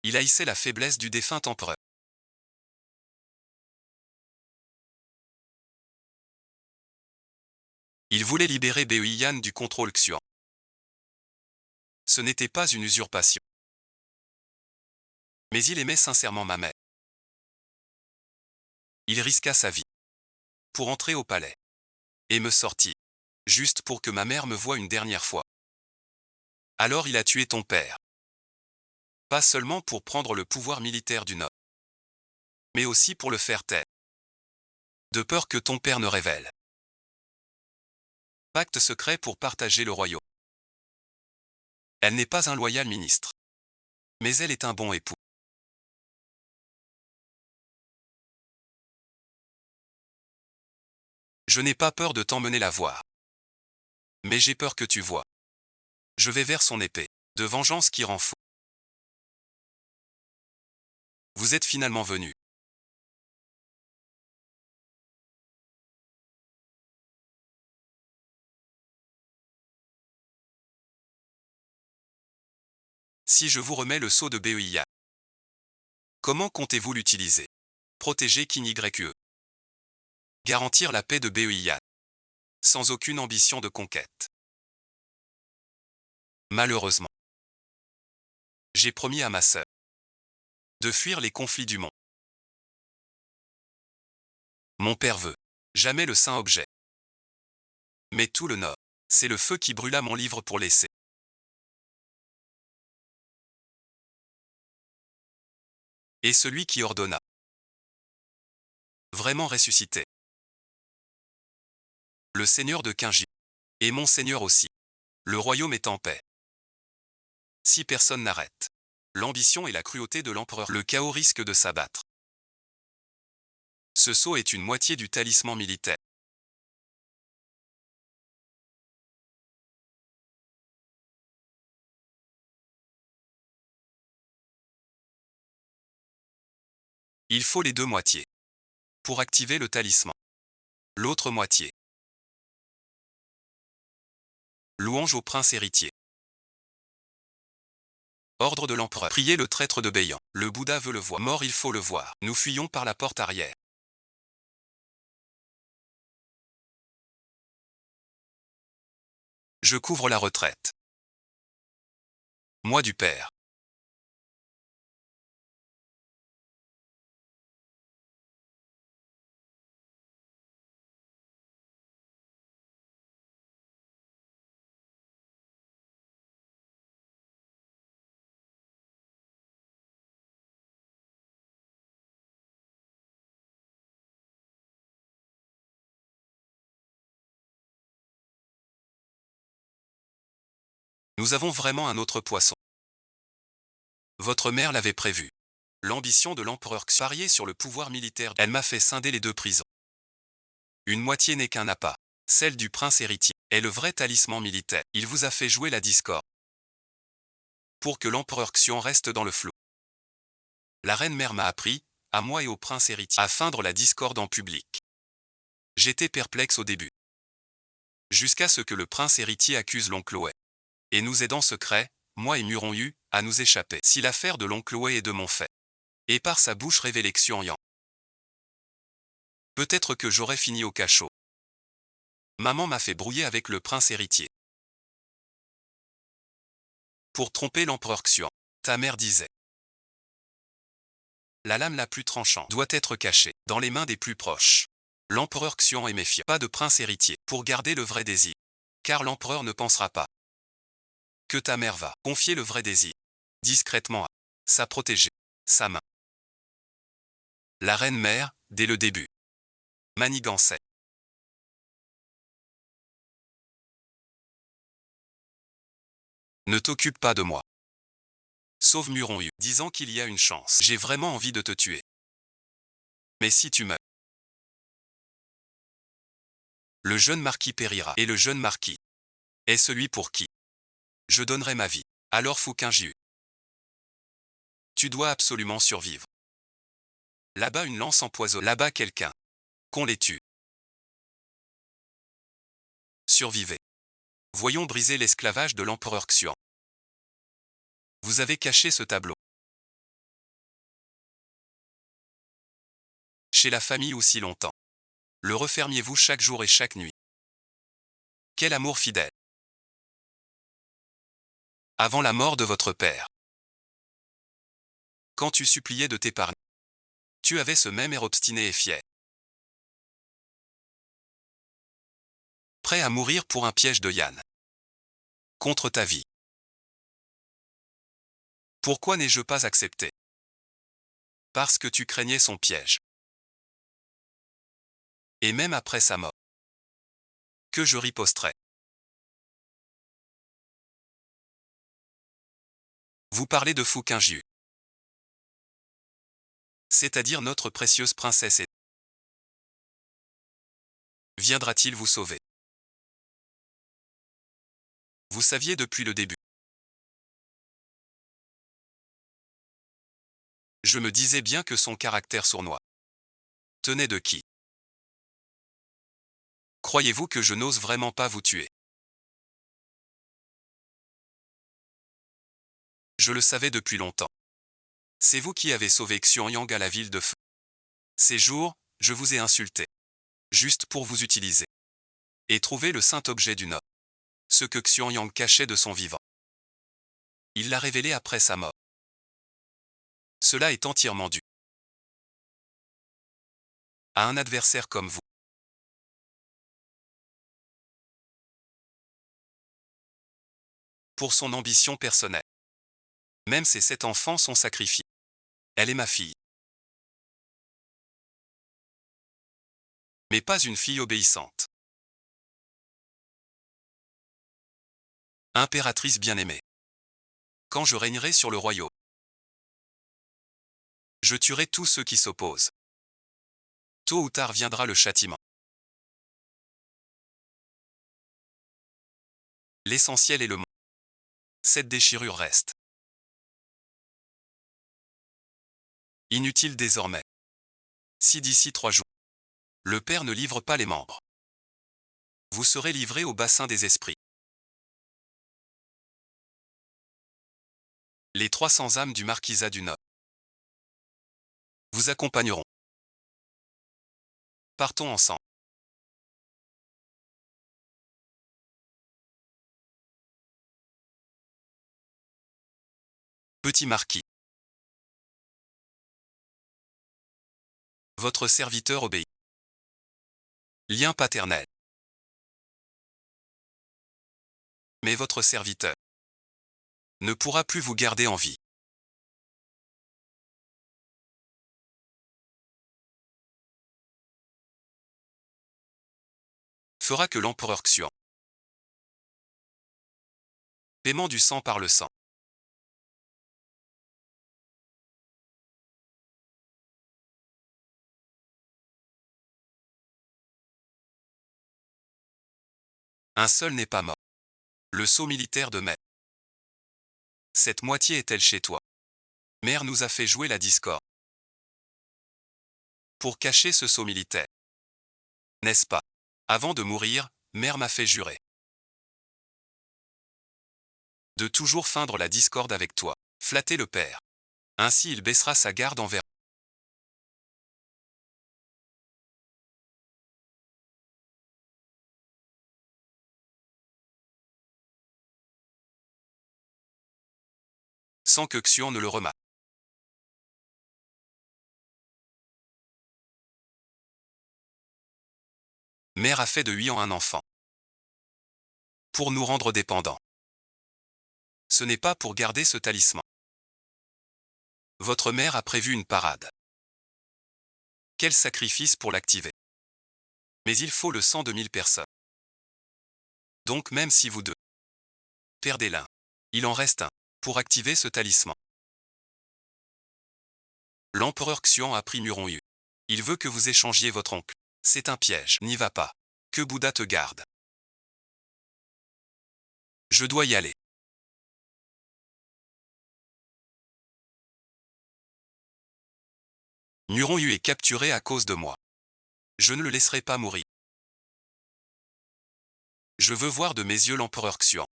Il haïssait la faiblesse du défunt empereur. Il voulait libérer Beoyan du contrôle Xuan. Ce n'était pas une usurpation. Mais il aimait sincèrement ma mère. Il risqua sa vie pour entrer au palais et me sortir, juste pour que ma mère me voie une dernière fois. Alors il a tué ton père. Pas seulement pour prendre le pouvoir militaire du Nord, mais aussi pour le faire taire. De peur que ton père ne révèle. Pacte secret pour partager le royaume. Elle n'est pas un loyal ministre. Mais elle est un bon époux. Je n'ai pas peur de t'emmener la voir. Mais j'ai peur que tu vois. Je vais vers son épée de vengeance qui rend fou. Vous êtes finalement venu. Si je vous remets le sceau de Beoyan, comment comptez-vous l'utiliser? Protéger Qin Yue. Garantir la paix de Beoyan. Sans aucune ambition de conquête. Malheureusement, j'ai promis à ma sœur de fuir les conflits du monde. Mon père veut jamais le saint objet. Mais tout le Nord, c'est le feu qui brûla mon livre pour laisser. Et celui qui ordonna vraiment ressuscité. Le seigneur de Qingji. Et mon seigneur aussi. Le royaume est en paix. Si personne n'arrête l'ambition et la cruauté de l'empereur, le chaos risque de s'abattre. Ce sceau est une moitié du talisman militaire. Il faut les deux moitiés pour activer le talisman. L'autre moitié. Louange au prince héritier. Ordre de l'empereur. Priez le traître de Beiyan. Le Bouddha veut le voir. Mort, il faut le voir. Nous fuyons par la porte arrière. Je couvre la retraite. Moi du père. Nous avons vraiment un autre poisson. Votre mère l'avait prévu. L'ambition de l'empereur Xu parier sur le pouvoir militaire. Elle m'a fait scinder les deux prisons. Une moitié n'est qu'un appât. Celle du prince héritier est le vrai talisman militaire. Il vous a fait jouer la discorde. Pour que l'empereur Xuan reste dans le flou. La reine mère m'a appris, à moi et au prince héritier, à feindre la discorde en public. J'étais perplexe au début. Jusqu'à ce que le prince héritier accuse l'oncle Wei. Et nous aide en secret, moi et Muron Yu, à nous échapper. Si l'affaire de l'oncle Wei est de mon fait. Et par sa bouche révélée Xuan Yang. Peut-être que j'aurais fini au cachot. Maman m'a fait brouiller avec le prince héritier. Pour tromper l'empereur Xuan. Ta mère disait. La lame la plus tranchante doit être cachée dans les mains des plus proches. L'empereur Xuan est méfiant. Pas de prince héritier pour garder le vrai désir. Car l'empereur ne pensera pas que ta mère va confier le vrai désir, discrètement à sa protégée, sa main. La reine-mère, dès le début, manigançait. Ne t'occupe pas de moi. Sauve Muron disant qu'il y a une chance. J'ai vraiment envie de te tuer. Mais si tu meurs, le jeune marquis périra. Et le jeune marquis est celui pour qui je donnerai ma vie. Alors Fouquinjiu, tu dois absolument survivre. Là-bas une lance empoisonne. Là-bas quelqu'un. Qu'on les tue. Survivez. Voyons briser l'esclavage de l'empereur Xuan. Vous avez caché ce tableau chez la famille aussi longtemps. Le refermiez-vous chaque jour et chaque nuit. Quel amour fidèle. Avant la mort de votre père. Quand tu suppliais de t'épargner, tu avais ce même air obstiné et fier. Prêt à mourir pour un piège de Yann. Contre ta vie. Pourquoi n'ai-je pas accepté? Parce que tu craignais son piège. Et même après sa mort. Que je riposterais. Vous parlez de Fouquinjiu. C'est-à-dire notre précieuse princesse et viendra-t-il vous sauver? Vous saviez depuis le début. Je me disais bien que son caractère sournois tenait de qui? Croyez-vous que je n'ose vraiment pas vous tuer? Je le savais depuis longtemps. C'est vous qui avez sauvé Xianyang à la ville de feu. Ces jours, je vous ai insulté. Juste pour vous utiliser. Et trouver le saint objet du Nord. Ce que Xianyang cachait de son vivant. Il l'a révélé après sa mort. Cela est entièrement dû à un adversaire comme vous. Pour son ambition personnelle. Même ses 7 enfants sont sacrifiés. Elle est ma fille. Mais pas une fille obéissante. Impératrice bien-aimée. Quand je régnerai sur le royaume, je tuerai tous ceux qui s'opposent. Tôt ou tard viendra le châtiment. L'essentiel est le monde. Cette déchirure reste. Inutile désormais. Si d'ici 3 jours, le père ne livre pas les membres, vous serez livré au bassin des esprits. Les 300 âmes du marquisat du Nord vous accompagneront. Partons ensemble. Petit marquis. Votre serviteur obéit. Lien paternel. Mais votre serviteur ne pourra plus vous garder en vie. Fera que l'empereur Xuan. Paiement du sang par le sang. Un seul n'est pas mort. Le sceau militaire de mai. Cette moitié est-elle chez toi? Mère nous a fait jouer la discorde. Pour cacher ce sceau militaire. N'est-ce pas? Avant de mourir, mère m'a fait jurer de toujours feindre la discorde avec toi. Flatter le père. Ainsi il baissera sa garde envers. Sans que Xuan ne le remarque. Mère a fait de Huyan un enfant. Pour nous rendre dépendants. Ce n'est pas pour garder ce talisman. Votre mère a prévu une parade. Quel sacrifice pour l'activer. Mais il faut le sang de 1000 personnes. Donc même si vous deux perdez l'un, il en reste un pour activer ce talisman. L'empereur Xuan a pris Muron Yu. Il veut que vous échangiez votre oncle. C'est un piège, n'y va pas. Que Bouddha te garde. Je dois y aller. Muron Yu est capturé à cause de moi. Je ne le laisserai pas mourir. Je veux voir de mes yeux l'empereur Xuan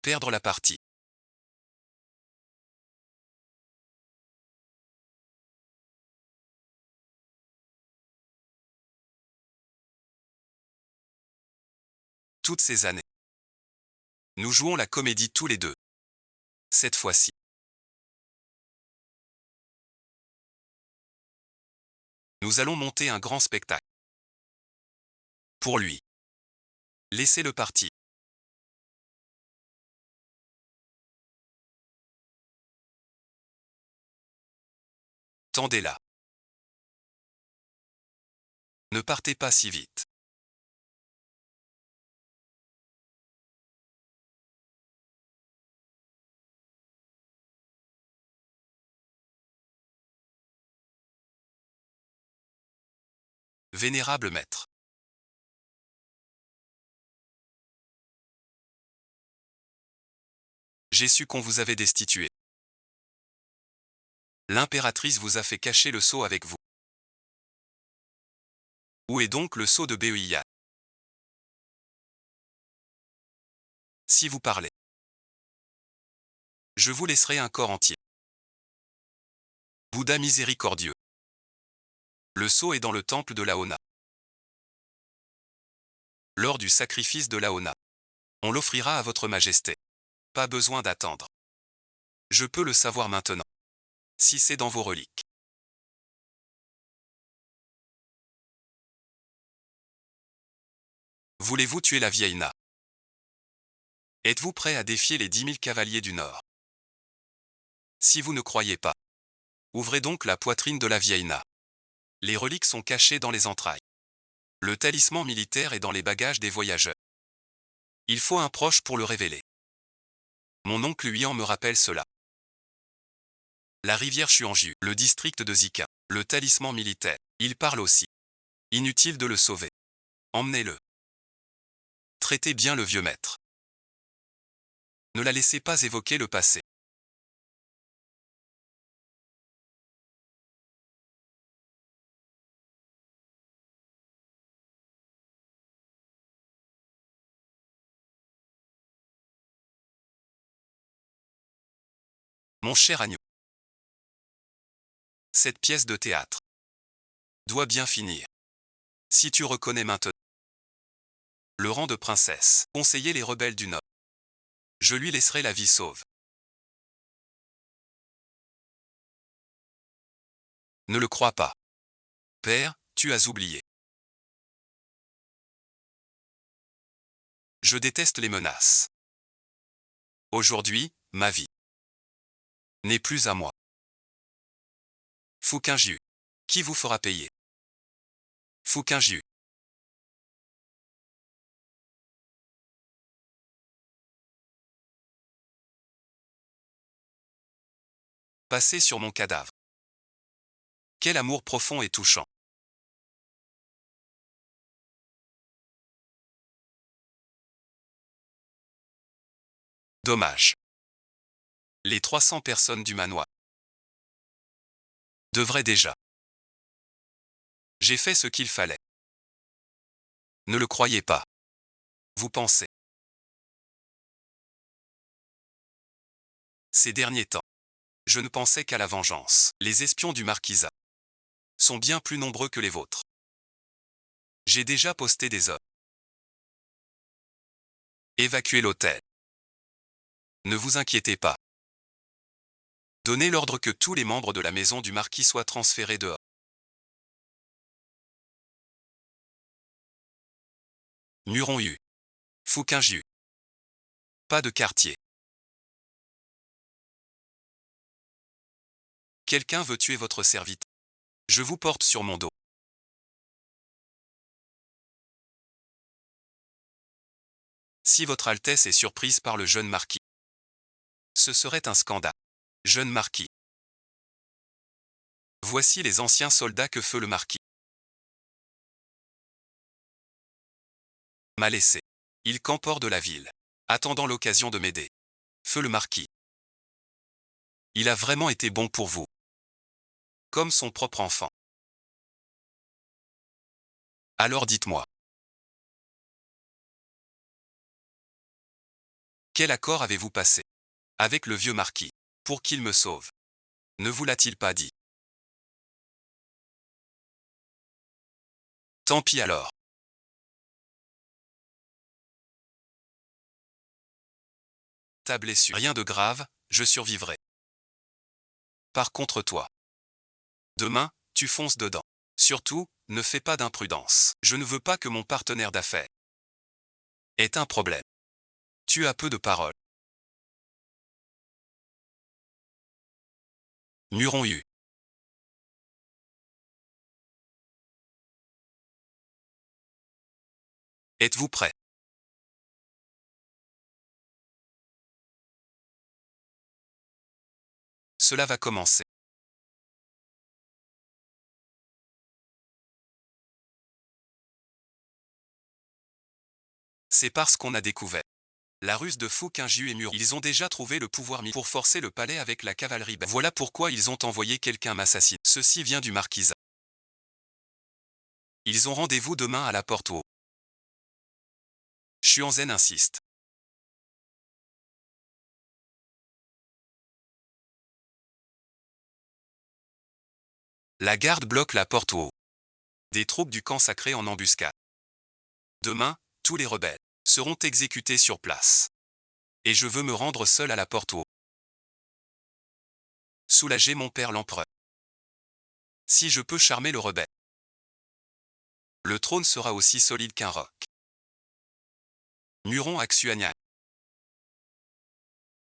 perdre la partie. Toutes ces années. Nous jouons la comédie tous les deux. Cette fois-ci. Nous allons monter un grand spectacle. Pour lui. Laissez-le partir. Tendez-la. Ne partez pas si vite. Vénérable maître. J'ai su qu'on vous avait destitué. L'impératrice vous a fait cacher le sceau avec vous. Où est donc le sceau de Beiyan? Si vous parlez, je vous laisserai un corps entier. Bouddha miséricordieux. Le sceau est dans le temple de Laona. Lors du sacrifice de Laona, on l'offrira à votre majesté. Pas besoin d'attendre. Je peux le savoir maintenant. Si c'est dans vos reliques. Voulez-vous tuer la vieille Na? Êtes-vous prêt à défier les 10 000 cavaliers du Nord? Si vous ne croyez pas, ouvrez donc la poitrine de la vieille Na. Les reliques sont cachées dans les entrailles. Le talisman militaire est dans les bagages des voyageurs. Il faut un proche pour le révéler. Mon oncle Huyan me rappelle cela. La rivière Chuanju, le district de Zika, le talisman militaire, il parle aussi. Inutile de le sauver. Emmenez-le. Traitez bien le vieux maître. Ne la laissez pas évoquer le passé. Mon cher agneau. Cette pièce de théâtre doit bien finir. Si tu reconnais maintenant le rang de princesse, conseiller les rebelles du Nord, je lui laisserai la vie sauve. Ne le crois pas. Père, tu as oublié. Je déteste les menaces. Aujourd'hui, ma vie n'est plus à moi. Fukinju. Qui vous fera payer? Fukinju. Passez sur mon cadavre. Quel amour profond et touchant. Dommage. Les 300 personnes du manoir devraient déjà. J'ai fait ce qu'il fallait. Ne le croyez pas. Vous pensez. Ces derniers temps, je ne pensais qu'à la vengeance. Les espions du marquisat sont bien plus nombreux que les vôtres. J'ai déjà posté des hommes. Évacuez l'hôtel. Ne vous inquiétez pas. Donnez l'ordre que tous les membres de la maison du marquis soient transférés dehors. Muron Yu. Fukinju. Pas de quartier. Quelqu'un veut tuer votre serviteur. Je vous porte sur mon dos. Si votre Altesse est surprise par le jeune marquis, ce serait un scandale. Jeune marquis. Voici les anciens soldats que feu le marquis m'a laissé. Il campe hors de la ville, attendant l'occasion de m'aider. Feu le marquis. Il a vraiment été bon pour vous. Comme son propre enfant. Alors dites-moi. Quel accord avez-vous passé avec le vieux marquis pour qu'il me sauve? Ne vous l'a-t-il pas dit? Tant pis alors. Ta blessure. Rien de grave, je survivrai. Par contre toi. Demain, tu fonces dedans. Surtout, ne fais pas d'imprudence. Je ne veux pas que mon partenaire d'affaires ait un problème. Tu as peu de paroles. Muron eut. Êtes-vous prêt? Cela va commencer. C'est parce qu'on a découvert la ruse de Fou qu'Inju et Muron. Ils ont déjà trouvé le pouvoir pour forcer le palais avec la cavalerie. Voilà pourquoi ils ont envoyé quelqu'un m'assassiner. Ceci vient du marquisat. Ils ont rendez-vous demain à la porte haut. Xuanzhen insiste. La garde bloque la porte haut. Des troupes du camp sacré en embuscade. Demain, tous les rebelles seront exécutés sur place. Et je veux me rendre seul à la porte haut. Soulager mon père l'empereur. Si je peux charmer le rebelle, le trône sera aussi solide qu'un roc. Muron Axuania.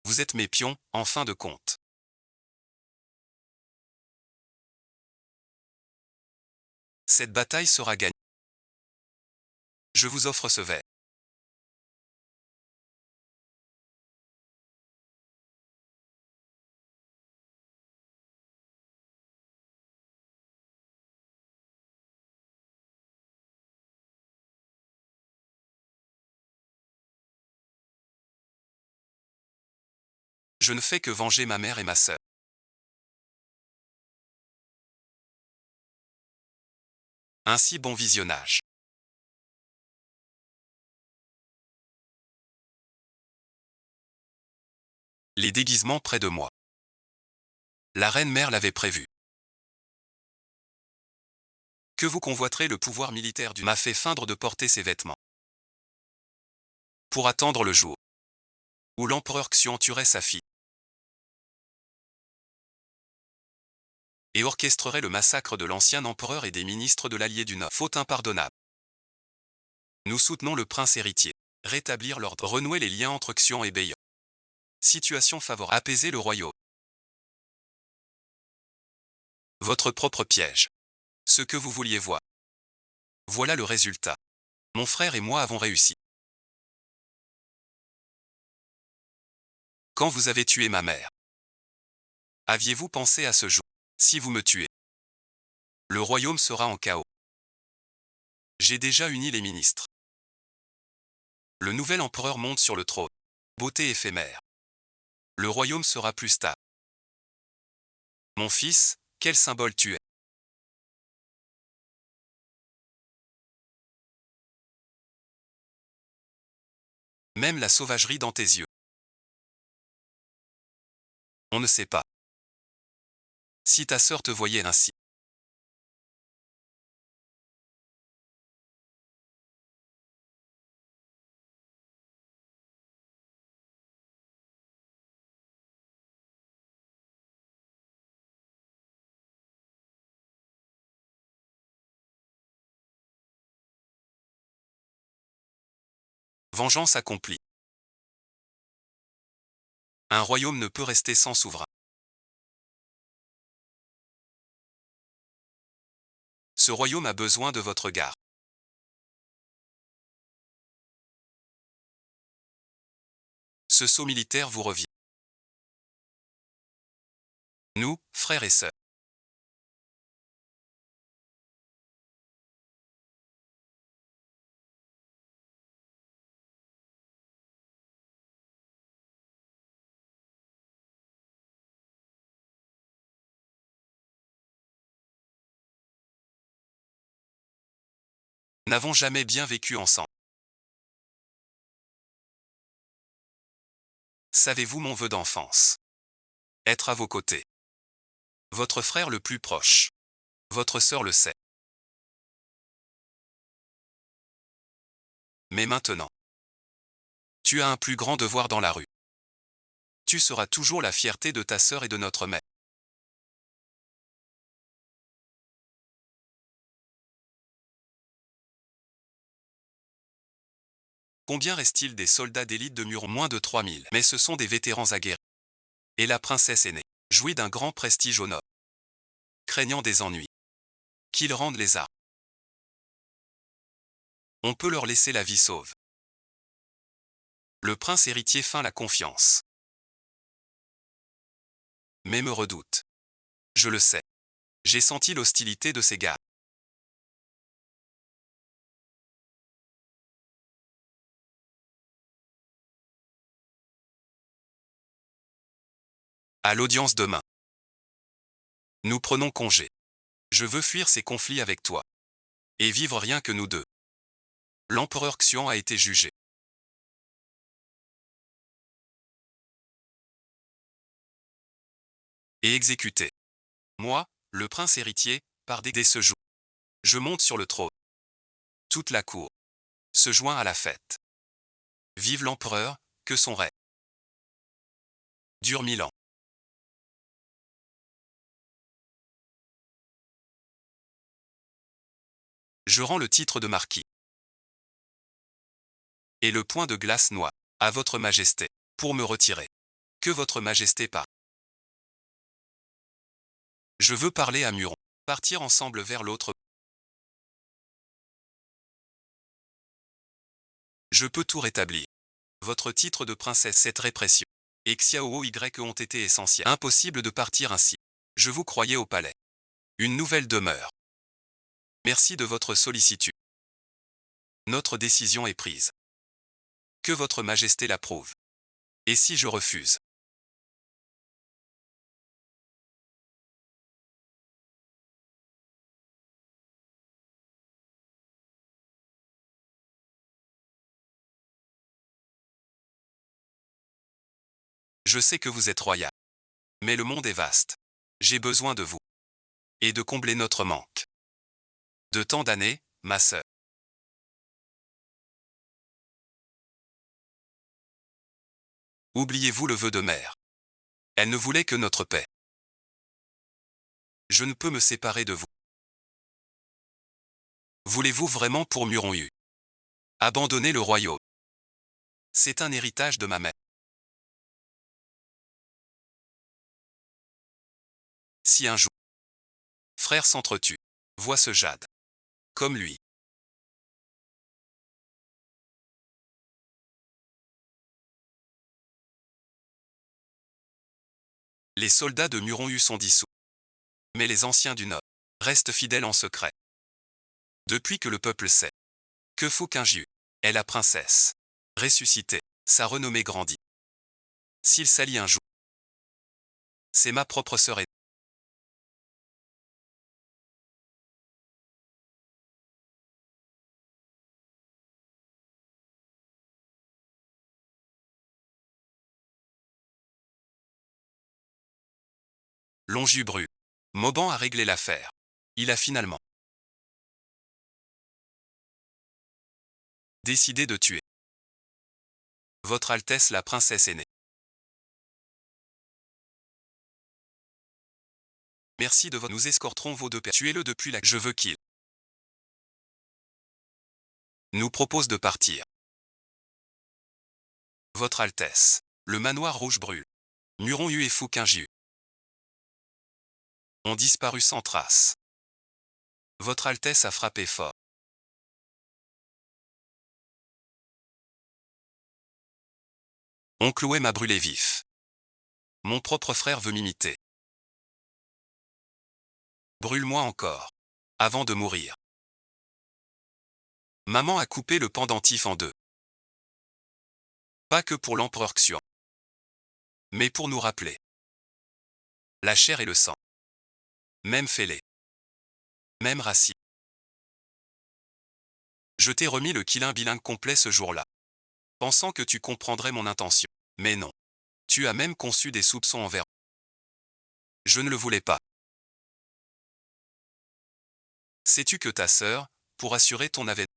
Vous êtes mes pions, en fin de compte. Cette bataille sera gagnée. Je vous offre ce verre. Je ne fais que venger ma mère et ma sœur. Ainsi bon visionnage. Les déguisements près de moi. La reine mère l'avait prévu. Que vous convoiterez le pouvoir militaire m'a fait feindre de porter ses vêtements. Pour attendre le jour où l'empereur Xian tuerait sa fille. Et orchestrerait le massacre de l'ancien empereur et des ministres de l'Allié du Nord. Faute impardonnable. Nous soutenons le prince héritier. Rétablir l'ordre. Renouer les liens entre Xian et Beian. Situation favorable. Apaiser le royaume. Votre propre piège. Ce que vous vouliez voir. Voilà le résultat. Mon frère et moi avons réussi. Quand vous avez tué ma mère, aviez-vous pensé à ce jour? Si vous me tuez, le royaume sera en chaos. J'ai déjà uni les ministres. Le nouvel empereur monte sur le trône. Beauté éphémère. Le royaume sera plus stable. Mon fils, quel symbole tu es. Même la sauvagerie dans tes yeux. On ne sait pas. Si ta sœur te voyait ainsi. Vengeance accomplie. Un royaume ne peut rester sans souverain. Ce royaume a besoin de votre garde. Ce sceau militaire vous revient. Nous, frères et sœurs, n'avons jamais bien vécu ensemble. Savez-vous mon vœu d'enfance? Être à vos côtés. Votre frère le plus proche. Votre sœur le sait. Mais maintenant, tu as un plus grand devoir dans la rue. Tu seras toujours la fierté de ta sœur et de notre mère. Combien reste-t-il des soldats d'élite de Muron? Moins de 3000. Mais ce sont des vétérans aguerris. Et la princesse aînée jouit d'un grand prestige au nord, craignant des ennuis qu'ils rendent les armes. On peut leur laisser la vie sauve. Le prince héritier feint la confiance, mais me redoute. Je le sais. J'ai senti l'hostilité de ces gars. À l'audience demain, nous prenons congé. Je veux fuir ces conflits avec toi. Et vivre rien que nous deux. L'empereur Xian a été jugé. Et exécuté. Moi, le prince héritier, par dès ce jour, je monte sur le trône. Toute la cour se joint à la fête. Vive l'empereur, que son règne dure 1000 ans. Je rends le titre de marquis. Et le point de glace noix à votre majesté, pour me retirer. Que votre majesté part. Je veux parler à Muron. Partir ensemble vers l'autre. Je peux tout rétablir. Votre titre de princesse est très précieux. Et Xiao Y ont été essentiels. Impossible de partir ainsi. Je vous croyais au palais. Une nouvelle demeure. Merci de votre sollicitude. Notre décision est prise. Que votre majesté l'approuve. Et si je refuse? Je sais que vous êtes royal. Mais le monde est vaste. J'ai besoin de vous. Et de combler notre manque. De tant d'années, ma sœur. Oubliez-vous le vœu de mère. Elle ne voulait que notre paix. Je ne peux me séparer de vous. Voulez-vous vraiment pour Muron-Yu abandonner le royaume? C'est un héritage de ma mère. Si un jour, frère s'entretue, vois ce jade. Comme lui. Les soldats de Muron-Yu sont dissous. Mais les anciens du Nord restent fidèles en secret. Depuis que le peuple sait que Fu Qingyu est la princesse ressuscitée, sa renommée grandit. S'il s'allie un jour, c'est ma propre sœur aînée. Longju Bru. Mauban a réglé l'affaire. Il a finalement décidé de tuer Votre Altesse la princesse aînée. Merci de votre... Nous escorterons vos deux pères. Tuez-le depuis la... Je veux qu'il nous propose de partir. Votre Altesse. Le manoir rouge brûle. Muron-Yu et Fu Qingyu ont disparu sans trace. Votre Altesse a frappé fort. Oncle Owen m'a brûlé vif. Mon propre frère veut m'imiter. Brûle-moi encore. Avant de mourir. Maman a coupé le pendentif en deux. Pas que pour l'empereur Xian, mais pour nous rappeler. La chair et le sang. Même fêlé. Même racine. Je t'ai remis le Qilin bilingue complet ce jour-là, pensant que tu comprendrais mon intention. Mais non. Tu as même conçu des soupçons envers moi. Je ne le voulais pas. Sais-tu que ta sœur, pour assurer ton avènement,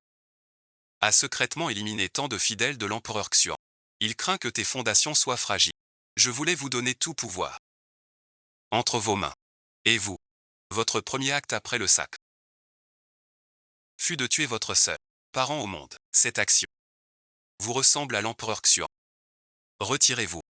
a secrètement éliminé tant de fidèles de l'empereur Xian. Il craint que tes fondations soient fragiles. Je voulais vous donner tout pouvoir. Entre vos mains. Et vous, votre premier acte après le sacre, fut de tuer votre sœur. Parent au monde. Cette action vous ressemble à l'empereur Xian. Retirez-vous.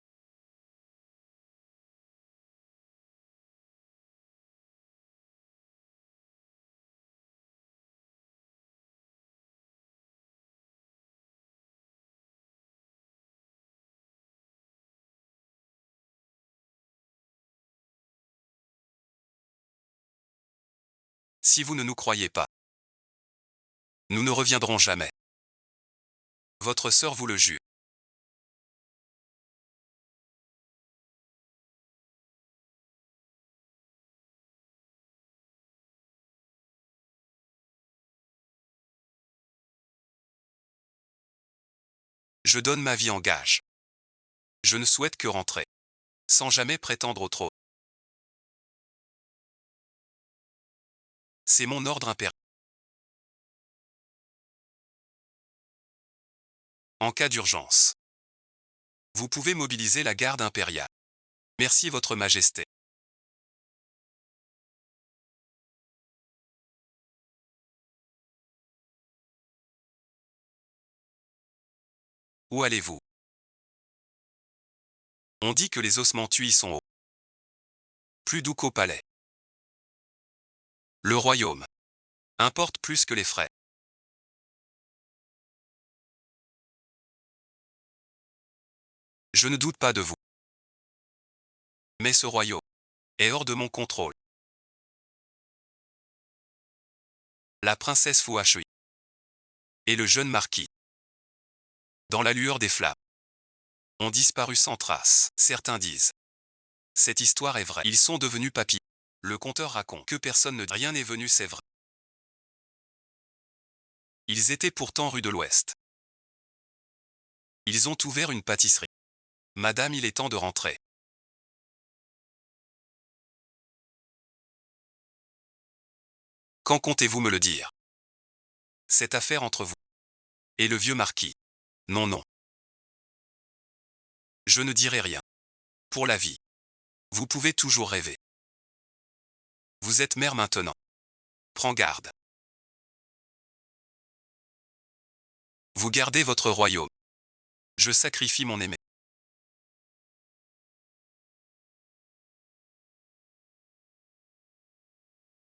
Si vous ne nous croyez pas, nous ne reviendrons jamais. Votre sœur vous le jure. Je donne ma vie en gage. Je ne souhaite que rentrer, sans jamais prétendre au trône. C'est mon ordre impérial. En cas d'urgence, vous pouvez mobiliser la garde impériale. Merci Votre Majesté. Où allez-vous? On dit que les ossements y sont hauts. Plus doux qu'au palais. Le royaume importe plus que les frais. Je ne doute pas de vous. Mais ce royaume est hors de mon contrôle. La princesse Fu Shui et le jeune marquis, dans la lueur des flammes, ont disparu sans trace. Certains disent. Cette histoire est vraie. Ils sont devenus papis. Le conteur raconte que personne ne dit rien n'est venu, c'est vrai. Ils étaient pourtant rue de l'Ouest. Ils ont ouvert une pâtisserie. Madame, il est temps de rentrer. Quand comptez-vous me le dire? Cette affaire entre vous et le vieux marquis. Non, non. Je ne dirai rien. Pour la vie. Vous pouvez toujours rêver. Vous êtes mère maintenant. Prends garde. Vous gardez votre royaume. Je sacrifie mon aimé.